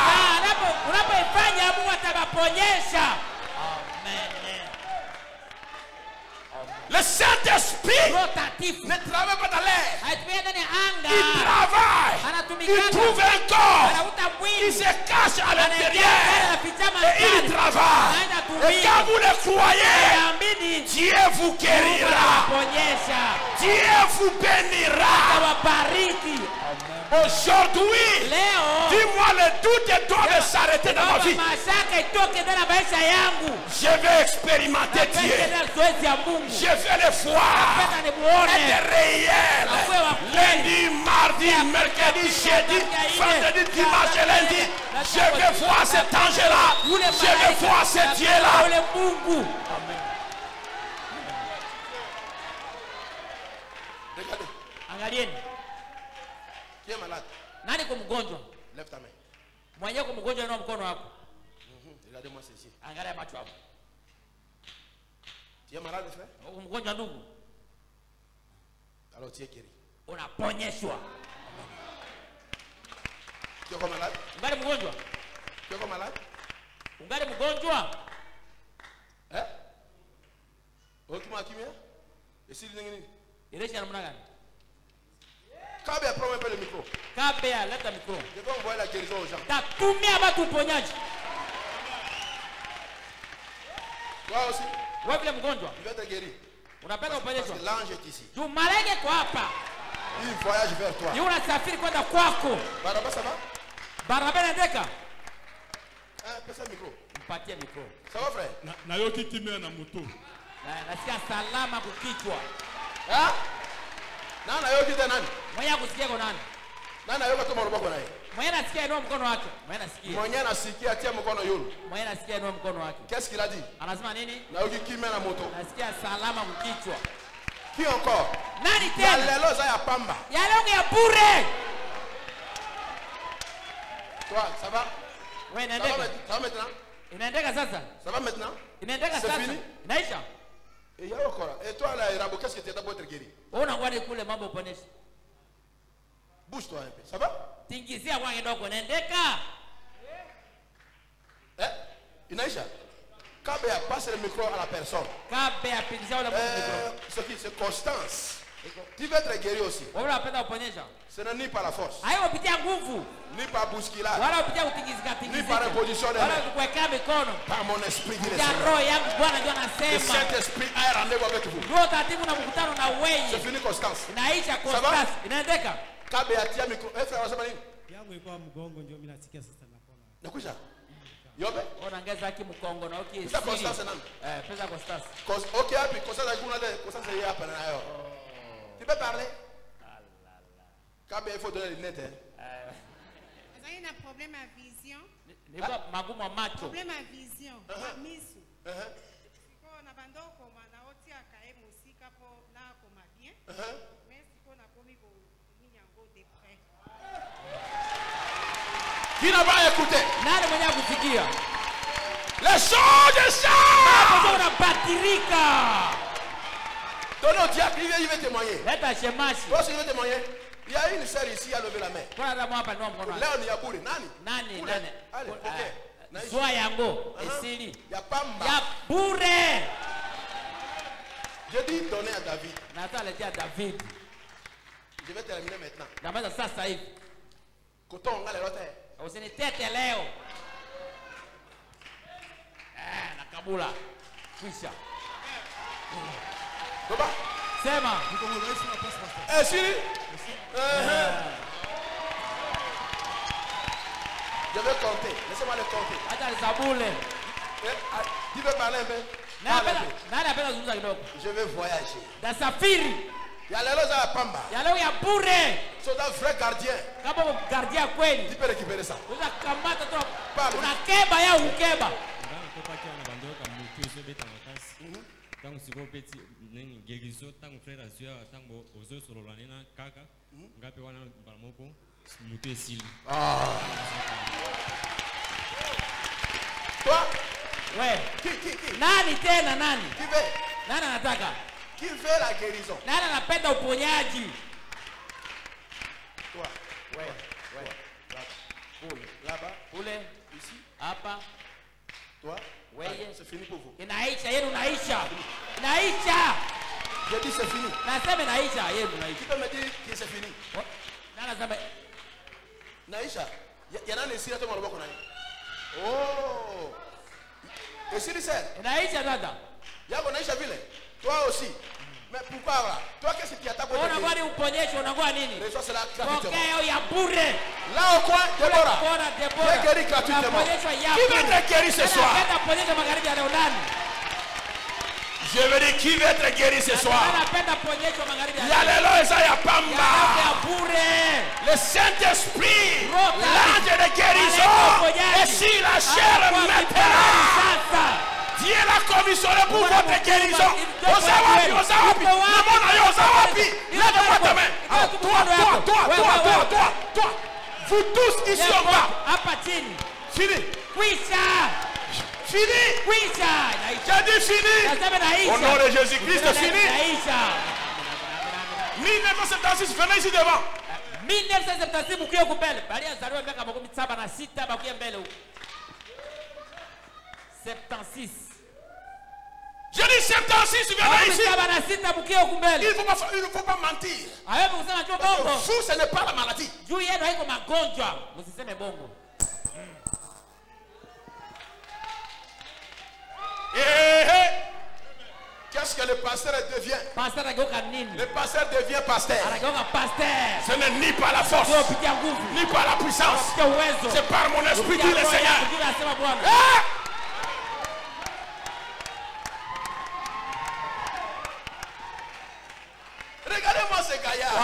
Le Saint-Esprit ne travaille pas dans l'air. Il travaille. Il trouve un corps. Il se cache à l'intérieur. Et il travaille. Et quand vous le croyez, Dieu vous guérira. Dieu vous bénira. Aujourd'hui, dis-moi, le doute doit s'arrêter dans ma vie. Je vais expérimenter Dieu. Je vais le voir. Être réel. Lundi, mardi, mercredi, jeudi, vendredi, dimanche et lundi. Je vais voir cet ange-là. Je vais voir ce Dieu-là. Regardez. Qui est malade? Nani kwa mgonjwa? Lève ta main. Mwenye kwa mgonjwa na mkono wako. Regardez-moi ceci. Angalia macho hapo. Tu es malade, frère? Kwa mgonjwa ndugu. Alors tu es guéri. Unaponyeshwa. Tu es comme malade? Ungali mgonjwa? Tu es comme malade? Ungali mgonjwa? Hein? Okima kimia? Esi nini? Iresha namna gani? Kabea, prends un peu le micro. Kabea, leta micro. Je vais envoyer la guérison aux gens. Tatumia watu uponyaji. Toi aussi? Wewe vile mgonjwa? Tu vas être guéri. Unapenda uponyeshwa? Parce que l'ange est ici. Juu malaika kwa hapa. Il voyage vers toi. Yule unasafiri kwenda kwako. Baraba, ça va? Baraba ndeka? Passe le micro. Mpatie micro. Ça va, frère? Na yoki kimia na moto. Nasikia salama kukichwa. Hein? Nana yoki te nani? Mwenye kusikia kwa nani? Nana yoka tu marubako naye. Mwenye nasikia inua mkono wake. Mwenye nasikia. Mwenye nasikia tia mkono yulu. Mwenye nasikia inua mkono wake. Qu'est-ce qu'il a dit? Anasema nini? Na yoki kimia na moto. Nasikia salama kukichwa. Qui encore? Nani tena? Yalelo za ya pamba. Yalelo ya bure. Toi, ça va? Wewe Ça va maintenant? Inaendeka sasa? Ça va maintenant? Inaendeka sasa? C'est fini? Inaisha? Et y'a encore. Et toi là, Rabo, qu'est-ce que tu as d'abord être guéri? Ona ngwani kule mambo ponesha. Bouge-toi un peu. Ça va? Tingizia kwa kidogo inaendeka. Inaisha. Kabea, passe le micro à la personne. Kabea, pingizia wala micro. C'est Constance. Tu veux être guéri aussi. Wewe unapenda uponyesha? Ce n'est ni par la force. Hayo upitia nguvu. Ni par bousculade. Wala upitia utingizika. Ni par imposition de wala kuweka mikono. Par mon esprit dit le Seigneur. Roho yangu Bwana ndio Le anasema. Saint-Esprit a un rendez-vous avec vous. Ndio taratibu na mkutano na wewe. C'est fini Constance. Inaisha Constance. Inaendeka. Kabea tia micro. Frère, unasema nini? Yangu ilikuwa mgongo ndio mimi nasikia sasa napona. Nakuja. Yobe? Unaongeza haki mkongo na uki. Pesa Constance nani? Pesa Constance. OK, happy. Constance hakuna ile Constance yeye hapa na yo. Tu peux parler? Kabea il faut donner les lunettes. Vous avez un problème à vision? Magumu wa macho. Problème à vision. Misu. Siko na bandoko na oti akae musika po na koma bien. Mais siko na komi ko minyango de près. Qui n'a pas écouté? Nani mwenye kusikia? Les choses ça! Unabatirika. Ton autre diable, il veut témoigner. Leta shemashi. Toi aussi il veut témoigner. Il y a une sœur ici qui a levé la main. Kuna damu hapa ndio mkono. Leo ni yaburi. Nani? Nani? Allez, OK. Soa yango esili. Ya pamba. Ya bure. Je dis donner à David. Nataka letea David. Je vais terminer maintenant. Namaliza sasa hivi. Koto ngale lote. Usinitete leo. Na kabula. Kisha. Baba. Sema. Siri. Je vais compter. Laissez-moi le compter. Acha nisabule. Tu veux parler un peu? Nani apenda kuzungumza kidogo? Je vais voyager. Dasafiri. Ya lelo za pamba. Ya leo ya bure. C'est un vrai gardien. Kama gardien kweli. Tu peux récupérer ça. Unaweza kamata tu. Parle. Unakeba ya ukeba. Tango siko peti nini guérison tango frère azua tango ozo solola nena kaka ngape wana baramoko mutu esili. Toi? Ouais. Qui? Nani tena nani? Qui veut? Nani anataka? Qui veut la guérison? Nani anapenda uponyaji? Toi. Ouais. Là-bas. Ule. Ici. Hapa. Toi. Wewe. C'est fini pour vous. Inaisha, yenu inaisha. Inaisha. J'ai dit c'est fini. Nasema naisha yenu naisha. Qui peut me dire que c'est fini? Nana sema Naisha. Ya nani sira to maloboko nani? Oh. Et si c'est naisha dada. Yako naisha vile. Toi aussi. Mais pourquoi là? Toi qu'est-ce qui attaque? Ona kwani uponyesho unakuwa nini? Reçois cela gratuitement. Pokea ya bure. Là au coin, Déborah. Déborah. Guéri gratuitement. Qui veut être guéri ce soir? Je veux dire, qui veut être guéri ce soir? Yalelo Isaiah Pamba. Le Saint-Esprit, l'ange de guérison, est sur la chair maintenant. Dieu l'a commissionné pour votre guérison. Osawapi, Osawapi, Osawapi. Lève-moi ta main. Toi. Vous tous ici en bas. Fini. Fini. J'ai dit fini. Au nom de Jésus-Christ, c'est fini. 1976, venez ici devant. 1976 mkio kumbele. Bali azaliwa miaka 76 bakuye mbele huko. 76. Je dis 76, venez ici. Il ne faut pas mentir. Vous, ce n'est pas la maladie. Qu'est-ce que le pasteur devient? Le pasteur devient pasteur. Ce n'est ni par la force, ni par la puissance. C'est par mon esprit, dit le Seigneur. Regardez-moi ce gaillard.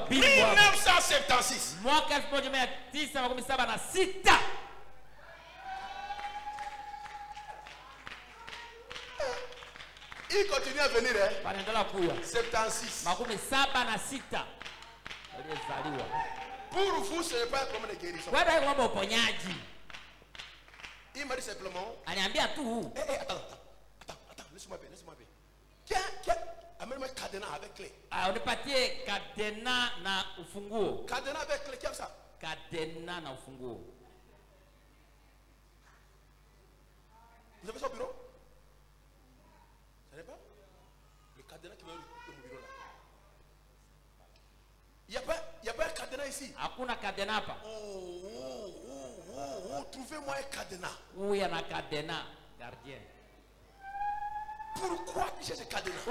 1976. Il continue à venir. 76. Pour vous, ce n'est pas comme les guérissons. Il m'a dit simplement. Attends, laisse-moi bien. Tiens. Amène-moi cadenas avec clé. Cadenas na ufunguo. Cadenas avec clé, qu'est-ce que ça? Cadenas na ufunguo. Vous avez ça au bureau? Ce n'est pas le cadenas qui va au bureau là. Il n'y a pas un cadenas ici. Hakuna cadenas hapa. Trouvez-moi un cadenas. Où il y a un cadenas, gardien. Pourquoi tu cherches un cadenas?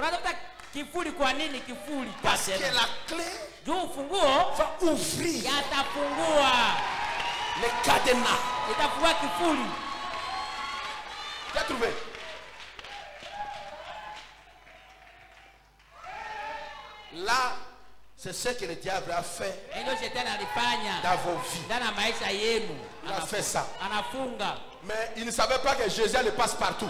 Kifuli kwa nini kifuli? Parce que la clé va ouvrir yatafungua le cadenas. Itafungua kifuli. Tu as trouvé? Là, c'est ce que le diable a fait dans vos vies. Il a fait ça. Mais il ne savait pas que Jésus le passe partout.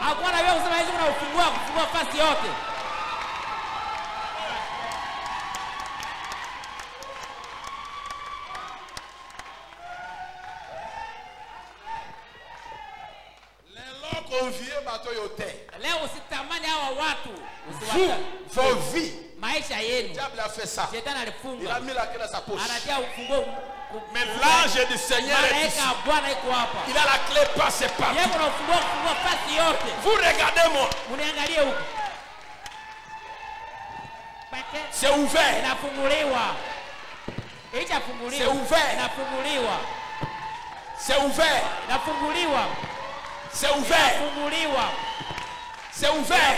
Vous, vos vies, le diable a fait ça. Il a mis la clé dans sa poche. Mais l'ange du Seigneur est ici. Il a la clé passée partout. Vous regardez-moi. C'est ouvert. C'est ouvert. C'est ouvert. C'est ouvert. C'est ouvert.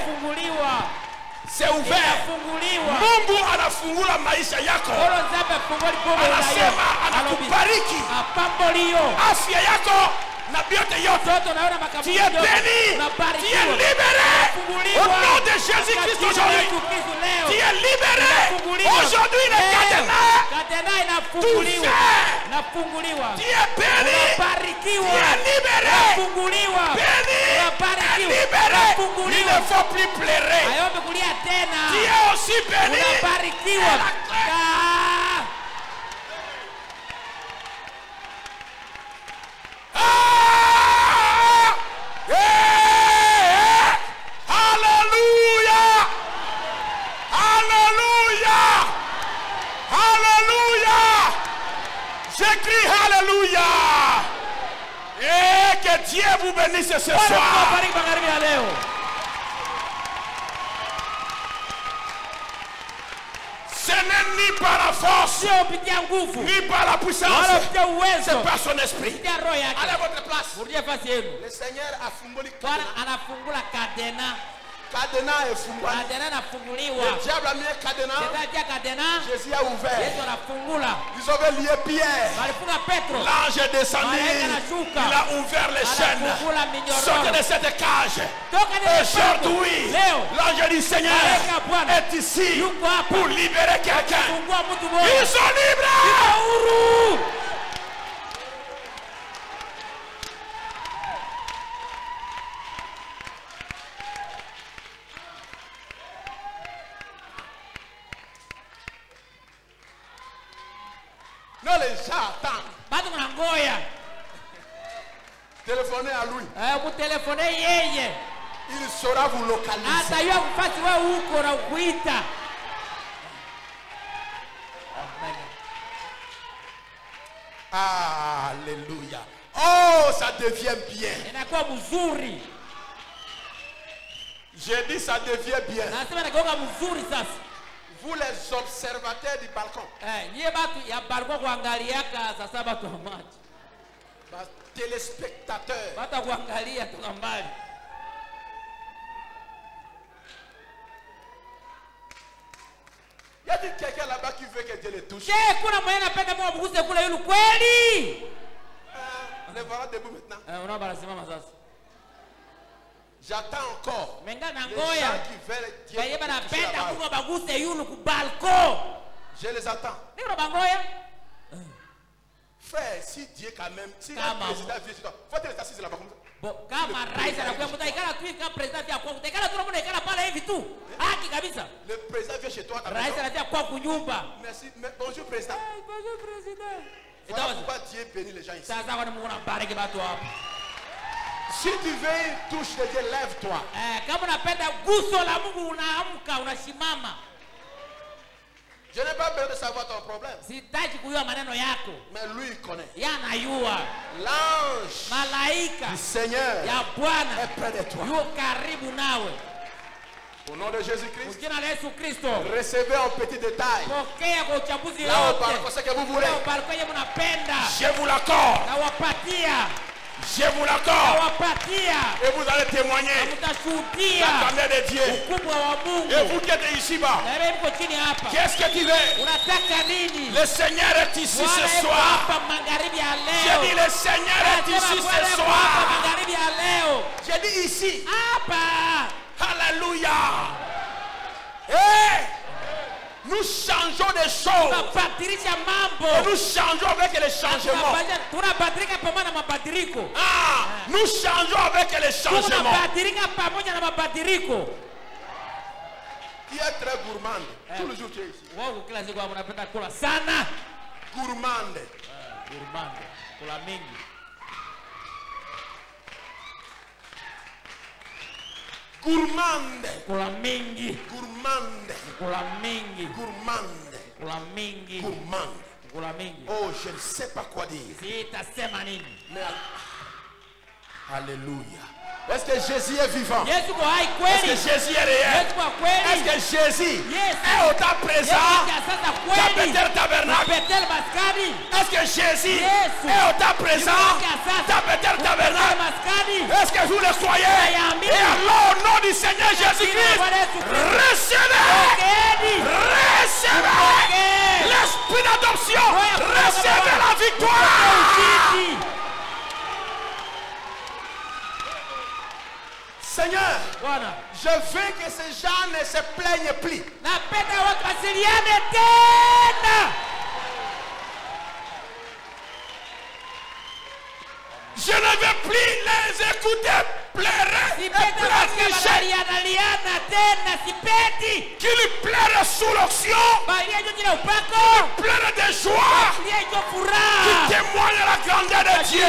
C'est ouvert. Mungu anafungula maisha yako. Anasema anakubariki. Afya yako na vyote yote. Tu es béni. Tu es libéré. Au nom de Jésus-Christ aujourd'hui. Tu es libéré. Aujourd'hui le cadenas. Tout fait. Tu es béni. Tu es libéré. Béni. Libéré. Il ne faut plus pleurer. Tu es aussi béni. Alléluia. Alléluia. Alléluia. J'écris Alléluia. Et que Dieu vous bénisse ce soir. vient ni par la force, ni par la puissance. C'est par son esprit. Allez à votre place. Le Seigneur a fumé Cadena est fumé. Le diable a mis un cadenas. Jésus a ouvert. Ils ont lié Pierre. L'ange est descendu. Il a ouvert les chaînes. Sortez de cette cage. Aujourd'hui, l'ange du Seigneur est ici pour libérer quelqu'un. Ils sont libres. Non, les gens attendent. Téléphonez à lui. Il saura vous localiser. Alléluia. Oh, ça devient bien. J'ai dit ça devient bien. Vous les observateurs du balcon. Téléspectateurs. Il y a quelqu'un là-bas qui veut que Dieu le touche. Les voilà debout maintenant. J'attends encore les gens qui veulent Dieu toucher là-bas. Je les attends. Frère, si Dieu quand même, si le président vient sur toi, faut te laisser assis là-bas comme ça. Le président vient chez toi. Merci. Bonjour président. Voilà pourquoi Dieu bénit les gens ici. Si tu veux une touche de Dieu, lève-toi. Je n'ai pas besoin de savoir ton problème. Mais lui, il connaît. L'ange du Seigneur est près de toi. Au nom de Jésus-Christ, recevez en petit détail. Là au balcon, ce que vous voulez. Je vous l'accorde. Je vous l'accorde. Et vous allez témoigner la grandeur de Dieu. Et vous qui êtes ici-bas, qu'est-ce que tu veux? Le Seigneur est ici ce soir. J'ai dit le Seigneur est ici ce soir. J'ai dit ici. Alléluia. Hey! Nous changeons des choses. Et nous changeons avec les changements. Nous changeons avec les changements. Qui est très gourmande. Tout le jour tu es ici. Gourmande. Gourmande. Gourmande. Oh, je ne sais pas quoi dire. Mais, alléluia. Est-ce que Jésus est vivant? Est-ce que Jésus est réel? Est-ce que Jésus est au temps présent? Tabetel tabernacle. Est-ce que Jésus est au temps présent? Tabetel tabernacle. Est-ce que vous le croyez? Et alors au nom du Seigneur Jésus-Christ, recevez l'esprit d'adoption. Recevez la victoire. Seigneur, je veux que ces gens ne se plaignent plus. Je ne veux plus les écouter pleurer. Qu'ils pleurent sous l'onction. Qu'ils pleurent de joie. Qu'ils témoignent la grandeur de Dieu.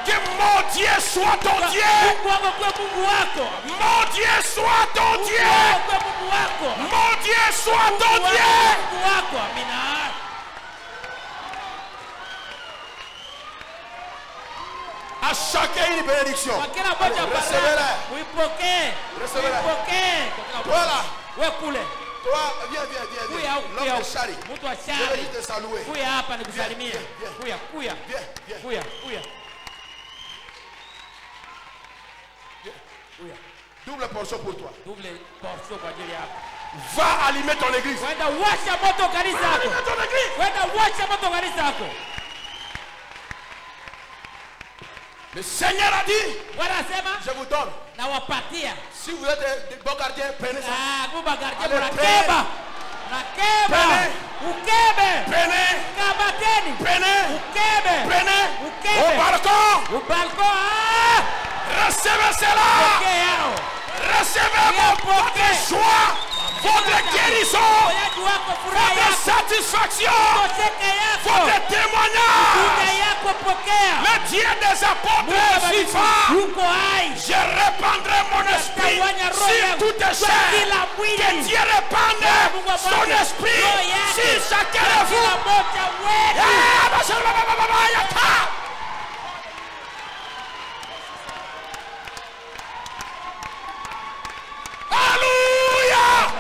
Que mon Dieu soit ton Dieu. Mon Dieu soit ton Dieu. Mon Dieu soit ton Dieu. À chacun une bénédiction. Recevez-la. Recevez-la. Voilà. Toi, viens. L'homme de Chari. Mtu wa Je vais shari. juste te saluer. Kuya hapa nikusalimie. Viens. Kuya. Double portion pour toi. Double portion kwa ajili yako. Va allumer ton église. Kwenda washa moto kanisa Va yako. allumer ton église. Kwenda washa moto kanisa yako. Le Seigneur a dit, Bwana asema je vous donne. nawapatia. Si vous êtes des bons gardiens, prenez ça. Kuba gardia Allez, mnakeba. Prenez. Ukebe. Prenez. Kabateni. Ukebe. Au balcon. Ubalko. Recevez cela. Recevez votre joie, votre guérison, votre satisfaction, votre témoignage. Le Dieu des apôtres est vivant. Je répandrai mon esprit sur toute chair. Que Dieu répande son esprit sur chacun de vous. Alléluia!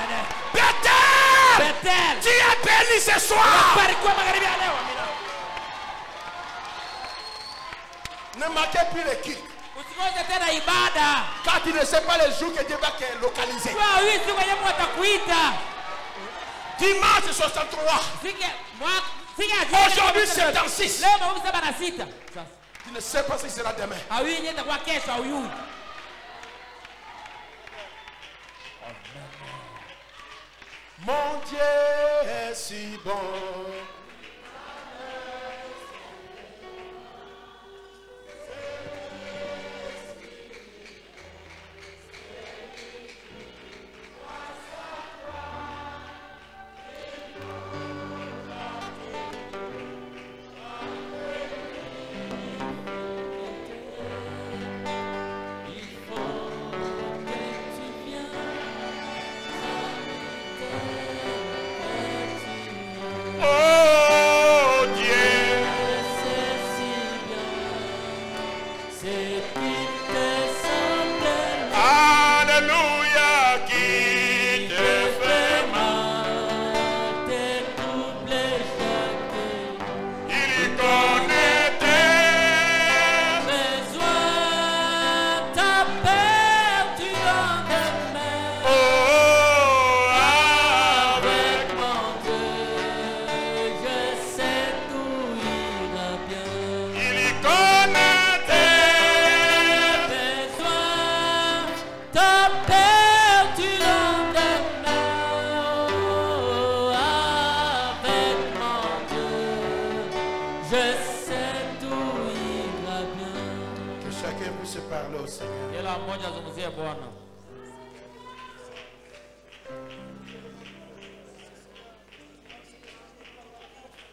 Bethel! Tu es béni ce soir! Ne manquez plus les kicks. Car tu ne sais pas les jours que Dieu va te localiser. Dimanche 63. Aujourd'hui c'est dans 6. Tu ne sais pas si c'est sera demain. Mon Dieu est si bon.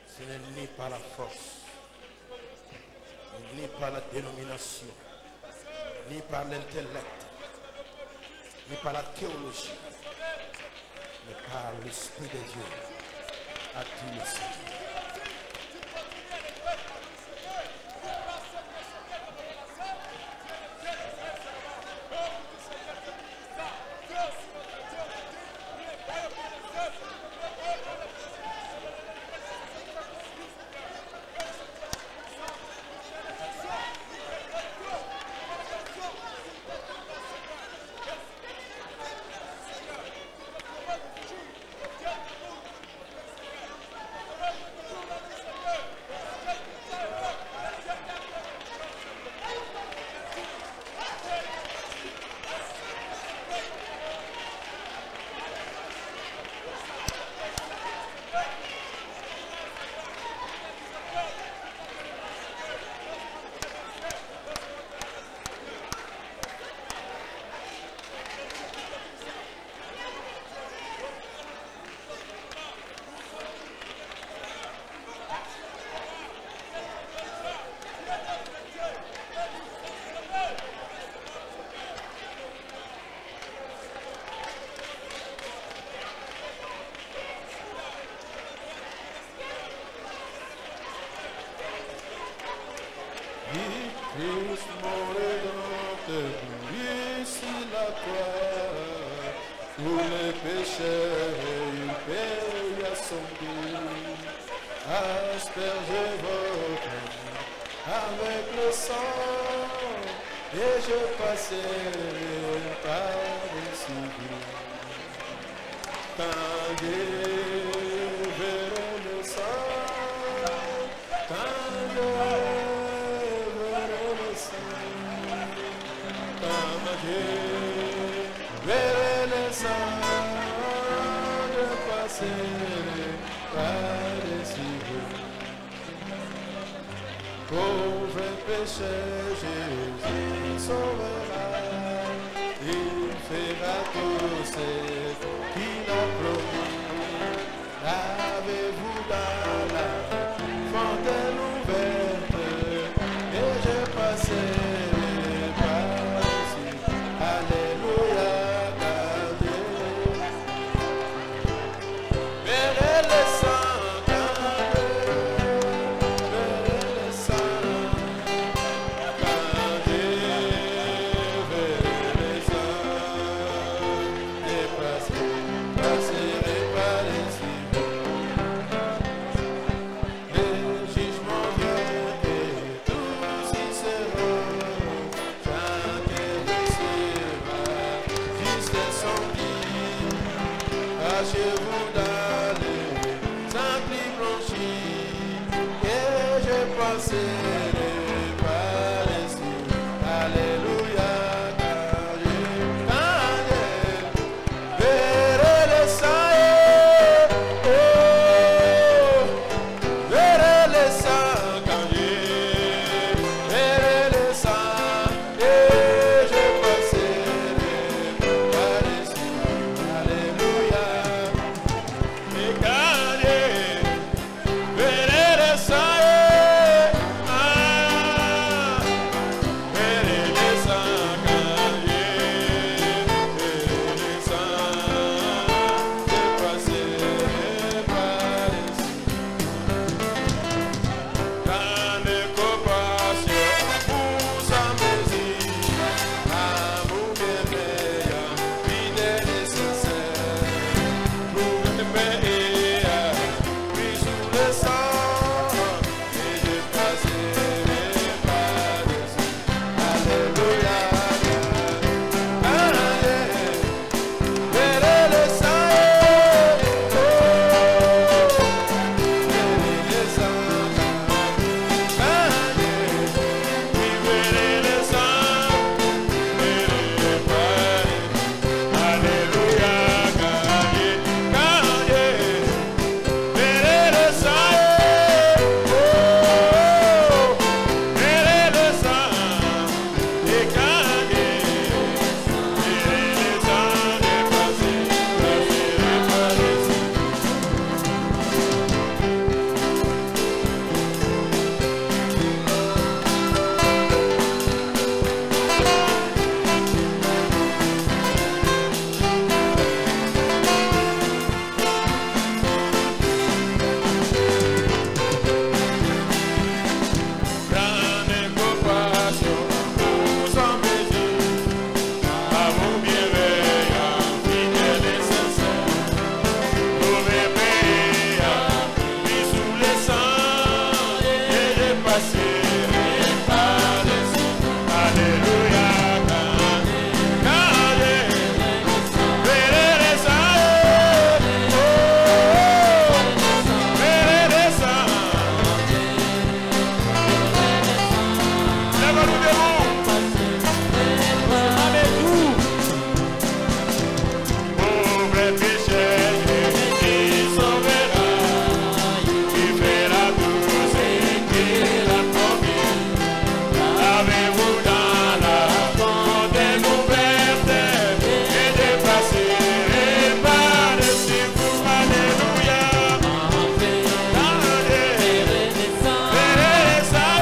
Ce n'est ni par la force, ni par la dénomination, ni par l'intellect, ni par la théologie, mais par l'Esprit de Dieu, à tout le Seigneur. Pour les pécheurs, il paye à son prix. Aspergez votre avec le sang, et je passerai par-dessus vous. Quand Dieu verra le sang, quand Dieu verra le sang, quand Dieu verra le sang, je passerai par-dessus vous. Pauvre pécheur, Jésus sauvera, il fera tout ce qu'il a promis. Lavez-vous dans la fontaine ouverte, et je passerai par-dessus. Alléluia, car Dieu verra le sang, quand Dieu verra le sang, quand Dieu verra le sang, et passerai par-dessus. Le jugement vient et tous y seront, chacun recevra jusqu'à son dit. Cachez-vous dans les simples blanchis, et je passerai par-dessus. Alléluia, car Dieu verra le sang, verra le sang, quand Dieu verra le sang, et je passerai par-dessus. Alléluia, et quand Dieu verra le sang, verra le sang, quand Dieu verra le sang, je passerai par-dessus. Grande compassion vous amène, amour bienveillant, fidèle et sincère. Pour me payer, puis sous le sang, et je passerai par-dessus. Alléluia, verra le sang, verra le sang, grande compassion vous embellit, amour bienveillant, fidèle et sincère. Pour me payer, puis sous le sang, et je passerai par-dessus. Alléluia, quand Dieu verra le sang, verra le sang. Lève-nous debout. Pauvre pécheur, Jésus sauvera, il fera tout ce qu'il a promis. Lavez-vous dans la fontaine ouverte, et je passerai par-dessus vous. Alléluia, quand Dieu verra le sang, verra le sang,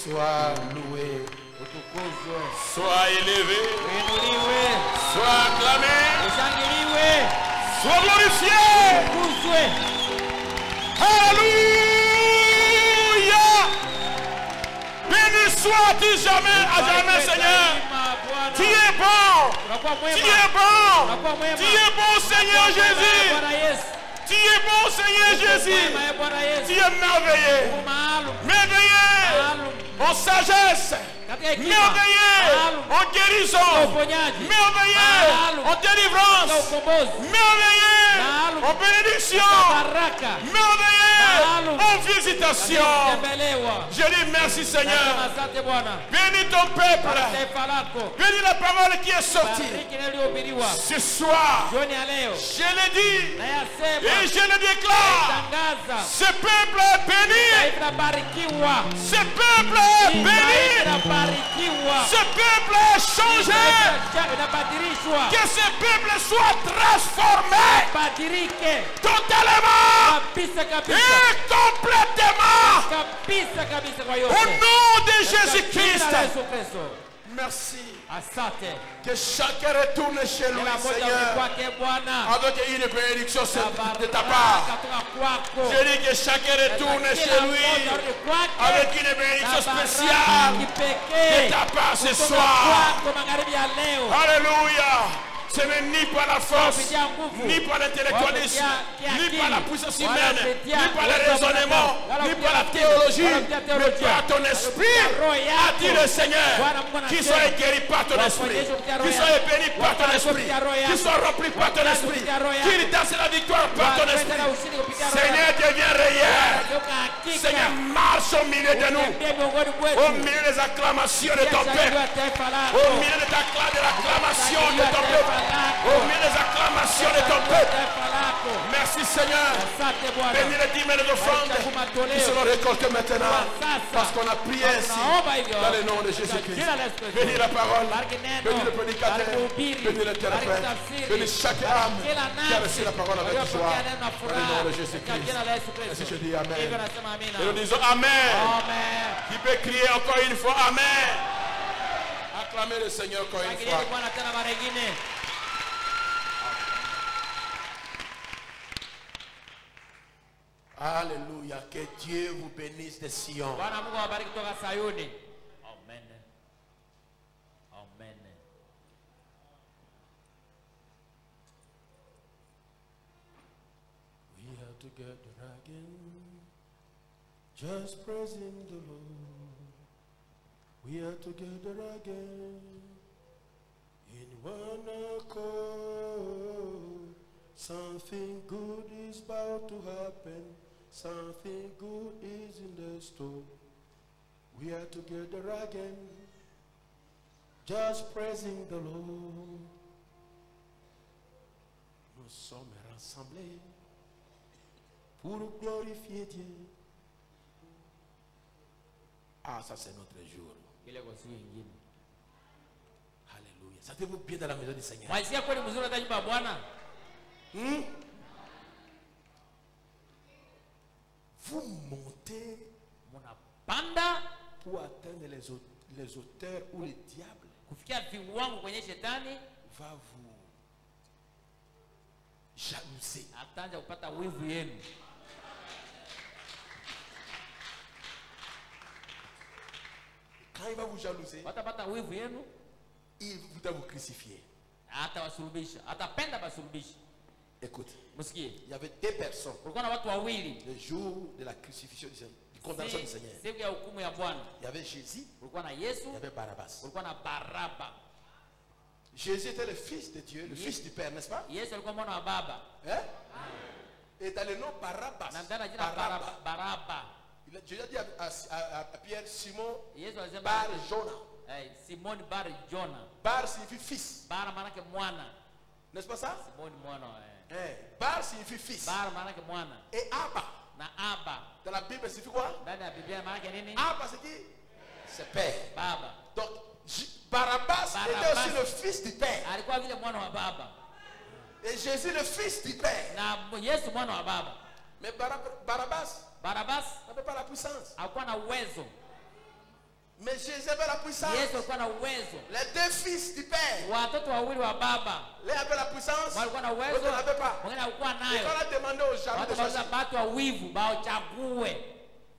Sois loué. Sois élevé. Sois acclamé. Sois glorifié. Alléluia. Béni sois-tu jamais à jamais, Seigneur. Tu es bon. Tu es bon. Tu es bon, Seigneur Jésus. Tu es bon, Seigneur Jésus. Tu es merveilleux. Merveilleux en sagesse. Merveilleux en guérison. Merveilleux en délivrance. Merveilleux en bénédiction. Merveilleux en visitation. Je dis merci, Seigneur. Bénis ton peuple. Bénis la parole qui est sortie. Ce soir, je l'ai dit et je le déclare. Ce peuple est béni. Ce peuple est béni. Ce peuple est changé. Que ce peuple soit transformé totalement et complètement au nom de Jésus-Christ. Merci. Que chacun retourne chez lui, Seigneur, avec une bénédiction de ta part. Je dis que chacun retourne chez lui avec une bénédiction spéciale de ta part ce soir. Alléluia. Ce n'est ni par la force, ni par l'intellectualisme, ni par la puissance humaine, ni par le raisonnement, ni par la théologie, mais par ton esprit, a dit le Seigneur. Qu'il soit guéri par ton esprit, qu'il soit béni par ton esprit, qu'il soit rempli par ton esprit, qu'il danse la victoire par ton esprit. Seigneur, deviens réel. Seigneur, marche au milieu de nous, au milieu des acclamations de ton peuple, au milieu de l'acclamation de ton peuple. Au milieu des acclamations de ton peuple. Merci Seigneur. Bénis les dîmes et les offrandes qui seront récoltées maintenant. Parce qu'on a prié ainsi dans le nom de Jésus-Christ. Bénis la parole. Bénis le prédicateur. Bénis l'interprète. Bénis chaque âme qui a reçu la parole avec joie. Dans le nom de Jésus-Christ. Et si je dis Amen. Et nous disons Amen. Qui peut crier encore une fois Amen. Acclamez le Seigneur encore une fois. Alléluia. Que Dieu vous bénisse de Sion. Amen. Amen. We are together again, just praising the Lord. We are together again, in one accord. Something good is about to happen. Something good is in the store. We are together again, just praising the Lord. Nous sommes rassemblés pour glorifier Dieu. Ah, ça c'est notre jour. Alléluia. Sentez-vous bien dans la maison du Seigneur. Vous montez pour atteindre les auteurs où le diable va vous jalouser. Quand il va vous jalouser, il voudra vous crucifier. Écoute, il y avait deux personnes le jour de la crucifixion du condamnation du Seigneur. Il y avait Jésus, il y avait Barabbas. Jésus était le fils de Dieu, le fils du Père, n'est-ce pas? Yesu alikuwa mwana wa baba. Hein? Et dans le nom Barabbas. Baraba. Jésus a dit à Pierre, Simon Yesu alisema Bar Jona. Simon Bar Jona. Bar signifie fils. Bar manake mwana. N'est-ce pas ça? Simon mwana. Bar signifie fils. Bar manake mwana. Et Abba. Na Abba. Dans la Bible signifie quoi? Ndani ya Biblia manake nini? Abba c'est qui? C'est père. Baba. Donc Barabbas était aussi le fils du père. Alikuwa vile mwana wa baba. Et Jésus le fils du père. Na Yesu mwana wa baba. Mais Barabbas n'avait pas la puissance. Hakuwa na uwezo. Mais Jésus avait la puissance. Yesu alikuwa na uwezo. Les deux fils du père. Watoto wawili wa baba. L'un avait la puissance. Walikuwa na uwezo. L'autre n'avait pas. Mwingine hakuwa nayo. Et quand on a demandé aux gens de choisir, watu wa wivu baochague.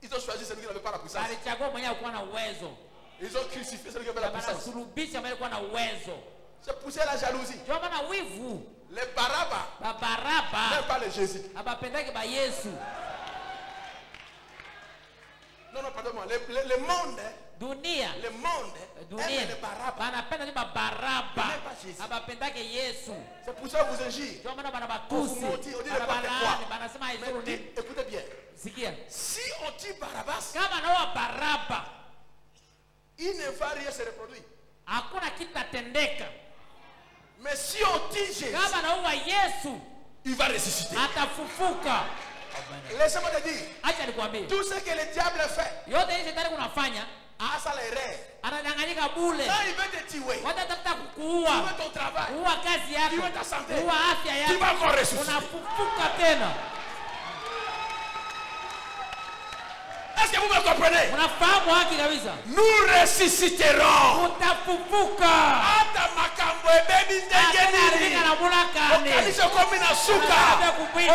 Ils ont choisi celui qui n'avait pas la puissance. Alichagua mwenye hakuwa na uwezo. Ils ont crucifié celui qui avait la puissance. Sulubisha mwenye alikuwa na uwezo. C'est poussé la jalousie. Ndio maana wivu. Les Baraba. Même pas les Jésus. Abapendake ba Yesu. Non, pardon-moi. Le monde. Dunia. Le monde. Dunia. Banapenda ni Baraba. Abapendake Yesu. C'est pour ça que vous injure. Ndio maana banabatusi. Banasema izuru nini? Écoutez bien. Sikia. Si on tue Barabbas, kama naoa Baraba, il ne va rien se reproduire. Hakuna kitu tatendeka. Mais si on tue Jésus, kama naoa Yesu, il va ressusciter. Atafufuka. Laissez-moi te dire. Acha nikwambie. Tout ce que le diable fait. Yote hiyo shetani kunafanya. Ça l'erreur. Anadanganyika bure. Quand il veut te tuer. Watatafuta kukuua. Tu veux ton travail. Kuua kazi yako. Tu veux ta santé. Kuua afya yako. Tu vas encore ressusciter. Unafufuka tena. Est-ce que vous me comprenez? Unafahamu haki kabisa. Nous ressusciterons. Utafufuka. Hata makambo ebebi ndenge nini. Okalisha komi na suka.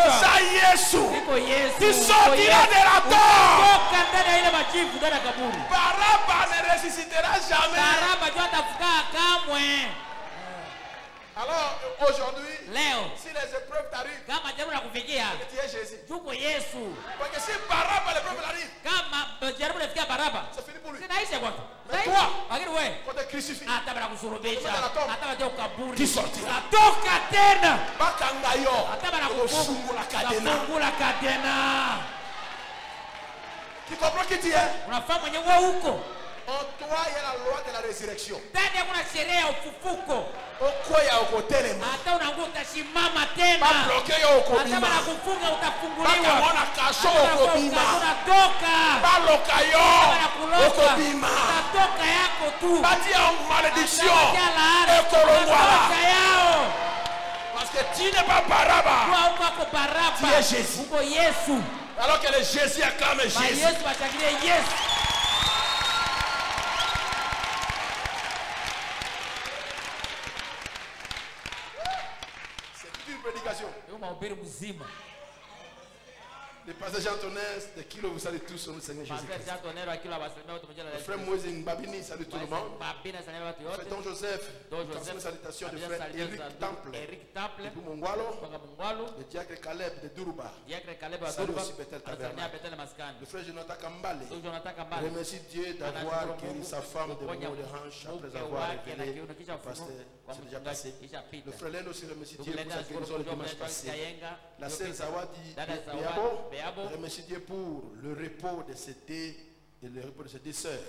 Osa Yesu. Tu sortiras de la tombe. ndani ile majivu ndani kaburi. Baraba ne ressuscitera jamais. Baraba tu atafuka kamwe. Alors aujourd'hui, leo, si les épreuves t'arrivent, kama jaribu la kufikia, tu es Jésus. Tuko Yesu. Parce que si Baraba l'épreuve arrive, kama jaribu lafikia Baraba, c'est fini pour lui. Sinaisha kwake. Mais toi, lakini wewe, quand tu crucifies, hata bila kusurubisha, hata bila kaburi, tu sortiras. Toka tena. Bakangayo. Hata bila kufungula kadena. Kufungula kadena. Tu comprends qui tu es? Unafahamu mwenye wewe huko? En toi, il y a la loi de la résurrection. Ndani kuna sheria ya ufufuko. Okoya okotelema. Hata unaanguka utasimama tena. Ba bloquer yo okobima. Hata kufunga utafunguliwa. Ba kamona kasho okobima. Unatoka. Ba lokayo okobima. Unatoka yako tu. Bati ya malédiction. Ekolongwala. Parce que tu n'es pas Baraba. Tu es Jésus. Uko Yesu. Alors que le Jésus acclame Jésus. Yesu bashangilie Yesu. Prédication. Les passagers Antonins de Kilo, vous saluez tous sur le Seigneur Jésus-Christ. Le frère Moïse Mbabini salue tout le monde. Le frère Don Joseph, une salutation du frère Eric Temple. Depuis Mongwalo, le diacre Caleb de Duruba. Salut aussi Bethel Tabernacle. Le frère Jonathan Kambale. Remercie Dieu d'avoir guéri sa femme de maux de hanche après avoir révélé le pasteur. C'est déjà passé. Le frère Len aussi remercie Dieu pour sa guérison le dimanche passé. La sœur Zawadi Béabo remercie Dieu pour le repos de ces deux sœurs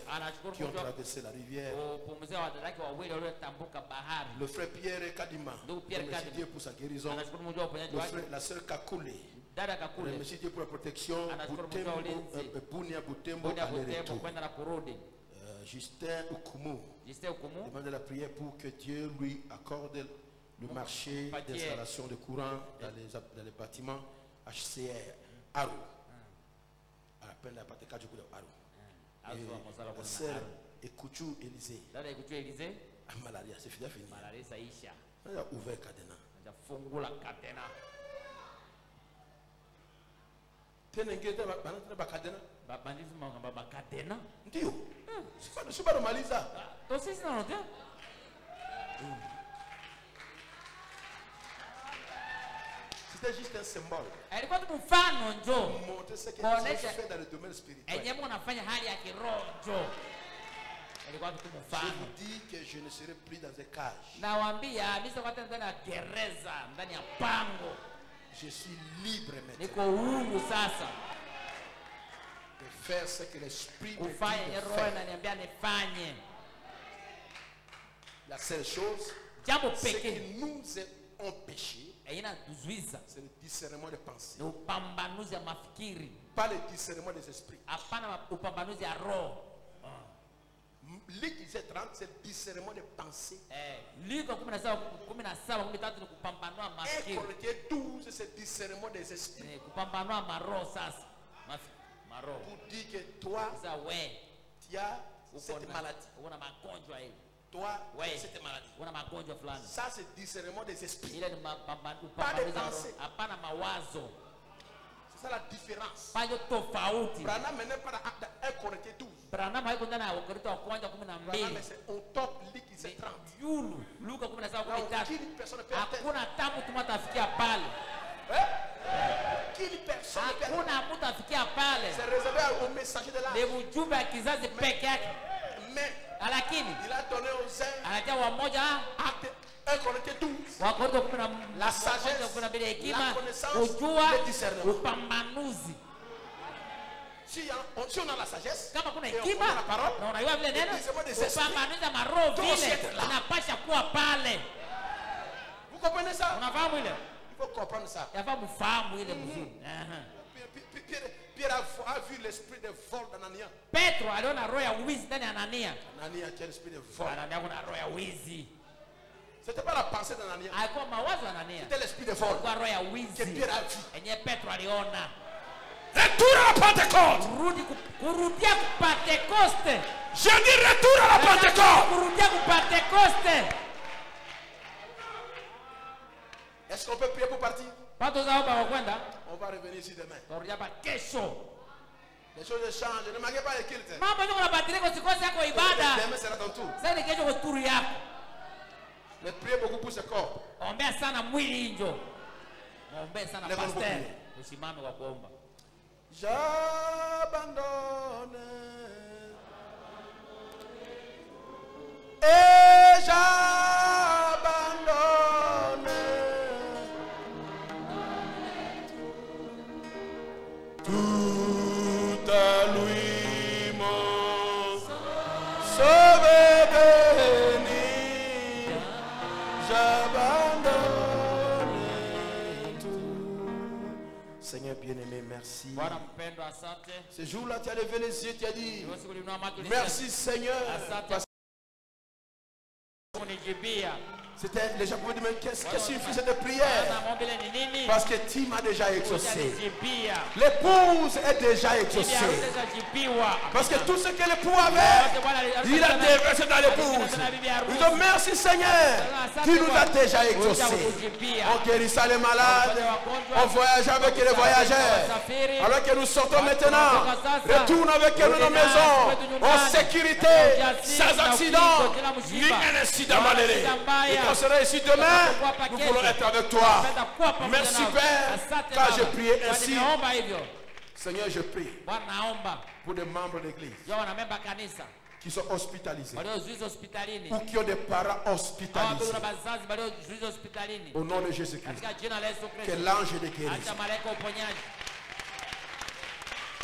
qui ont traversé la rivière. Le frère Pierre Kadima remercie Dieu pour sa guérison. La sœur Kakule remercie Dieu pour la protection. Bunia Butembo aller-retour. Justin Okumu demande la prière pour que Dieu lui accorde le marché d'installation de courant dans les bâtiments HCR Aru. À la peine de la Patéka du coup de Aru. La sœur Ekouchou Élysée. A malaria, c'est fini. Malaria saisha. Elle a ouvert Kadena. Elle a fungula Kadena. Tenengete ba Kadena. Babandisi mangamba ba Kadena. Ndio. Si pas normaliza. Toi c'est non bien. C'était juste un symbole. Alikuwa tu mfano njoo. Montrer ce que Dieu fait dans le domaine spirituel. Enyewe unafanya hali ya kiroho njoo. ilikuwa kitu Je mfano. vous dis que je ne serai plus dans un cage. Nawaambia mimi sitakuwa tena ndani ya gereza, ndani ya pango. Je suis libre maintenant Niko huru sasa de faire ce que l'esprit me dit kufanya de yenye roho faire. inaniambia nifanye. La seule chose, Jambo c'est pekee que nous avons péché, inatuzuiza c'est le discernement des pensées, ni upambanuzi ya mafikiri, pas le discernement des esprits. hapana upambanuzi ya roho. Luc 17:30, c'est le discernement des pensées. Luka 17:13 ni kupambanua 1 mafikiri. Corinthiens 12, c'est le discernement des esprits. Kupambanua maroho sasa. Maroho. Pour dire que toi, Sasa we tu as cette maladie. una magonjwa hili. Toi, tu We as cette maladie. una magonjwa fulani. Ça, c'est le discernement des esprits. Ile ni upambanuzi ya roho. Hapana mawazo. C'est ça la différence. Payo tofauti. Branham n'est pas dans 1 Corinthiens 12. Branham haiko ndani ya Wakorintho wa kwanza 12. Branham, c'est au top Luc 17:30. Yulu Luka 17:13. Aucune personne ne peut atteindre. Hakuna hata mtu mmoja atafikia pale. Aucune personne ne peut atteindre. Hakuna mtu atafikia pale. C'est réservé aux messagers de Ni l'âge. ujumbe wa kizazi peke yake. Mais Lakini il a donné aux uns anatia wamoja acte 1 Corinthiens 12. Wakorintho La sagesse, 12 la hekima, connaissance, kujua, le discernement. upambanuzi. Si on a la sagesse, Kama kuna et on hekima connaît la parole, na unajua vile neno, le discernement des esprits, upambanuzi wa maroho doit aussi vile être là. unapasha kuwa pale. vous comprenez ça? Unafahamu ile? Il faut comprendre ça. Yafaa mfahamu ile mzuri. Pierre a vu l'esprit de vol d'Anania. Petro aliona roho ya wizi ndani ya Anania. Anania tient l'esprit de vol. Anania kuna roho ya wizi. C'était pas la pensée d'Anania. Haikuwa mawazo ya Anania. C'était l'esprit de vol Kwa roho ya que wizi. Pierre a vu. Enye Petro aliona. Retour à la Pentecôte. Kurudia ku Pentecoste. Je dis retour à la Pentecôte. Kurudia ku Pentecoste. Est-ce qu'on peut prier pour partir? Pato zao pa kwenda. On va revenir ici demain. Turudia pa kesho. Les choses changent. Ne manquez pas les kilts. Mambo ndio kunabadilika usikose yako ibada. Demain sera ton tour. Sasa ni kesho kwa turu yako. Mais priez beaucoup pour ce corps. Ombea sana mwili njo. Ombea sana Lève-nous pour pasteur. prier. Usimame kwa kuomba. J'abandonne et j'abandonne tout à lui mon sauveur béni. J'abandonne tout. Seigneur bien-aimé, merci. Bwana mpendwa, asante. Ce jour-là, tu as levé les yeux, tu as dit Hiyo siku uliinua macho ulisema, merci Seigneur. asante Parce kwa kunijibia. C'était les gens pouvaient dire mais qu'est-ce que signifie cette prière? Na maombi ile ni nini? Parce que tu m'as déjà exaucé. Utanijibia. L'épouse est déjà Bibi exaucée. harusi atajibiwa. Parce que tout ce que l'époux avait, il a déversé dans l'épouse. Nous disons merci Seigneur. Tu nous as déjà exaucé. On guérissait les malades. On voyageait avec les voyageurs. Alors que nous sortons maintenant, retourne avec nous dans nos maisons, en sécurité, sans accident, ni un incident malheureux. Et quand on sera ici demain, nous voulons être avec toi. Merci Père, car j'ai prié ainsi. Nimeomba hivyo. Seigneur, je prie Bwana naomba pour des membres de l'église jua wanamemba kanisa qui sont hospitalisés waliozuizwa hospitalini ou qui ont des parents au hospitalisés. na bazazi waliozuizwa hospitalini Au nom de Jésus-Christ, katika jina la Yesu que Kristo. l'ange de guérison Acha malaika uponyaji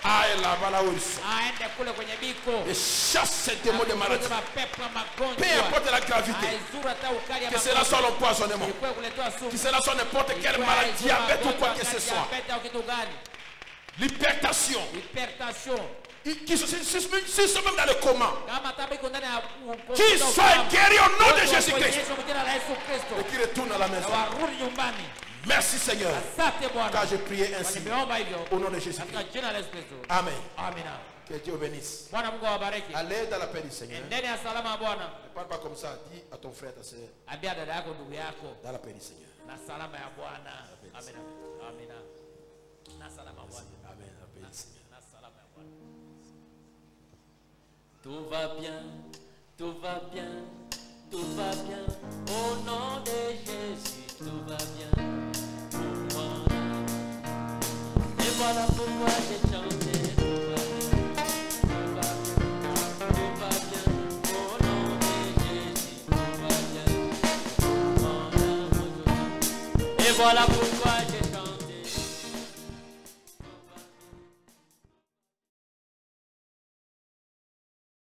aille là-bas là où ils sont aende kule kwenye biko et chasse ces démons de maladie. mapepo ya Peu magonjwa importe la gravité, aizuru hata ukali ya que cela soit l'empoisonnement, ilikuwa kuletewa sumu que cela soit n'importe quelle maladie, diabète ou quoi que ce soit, diabete au kitu gani l'hypertension, hypertension qui sont même dans le coma, kama hata iko ndani ya qui soient guéris au nom de Jésus-Christ Yesu jina la Yesu Kristo et qui retournent à la maison. warudi nyumbani. Merci Seigneur, Asante Bwana car j'ai prié ainsi nimeomba hivyo au nom de Jésus-Christ. katika jina la Yesu Kristo. Amen. Amina. Que Dieu bénisse. Bwana Mungu awabariki. Allez dans la paix du Seigneur. Endeni ya salama ya Bwana. Ne parle pas comme ça. Dis à ton frère, ta soeur, Ambia dada yako ndugu yako dans la paix du Seigneur. na salama ya Bwana. Amina. Amina. Na salama ya Bwana. Amen. La paix du Seigneur. Na salama ya Bwana. Tout va bien, tout va bien, tout va bien. Au nom de Jésus, tout va bien pour moi. Et voilà pourquoi j'ai chanté. Tout va bien, tout va bien, tout va bien. Au voilà pourquoi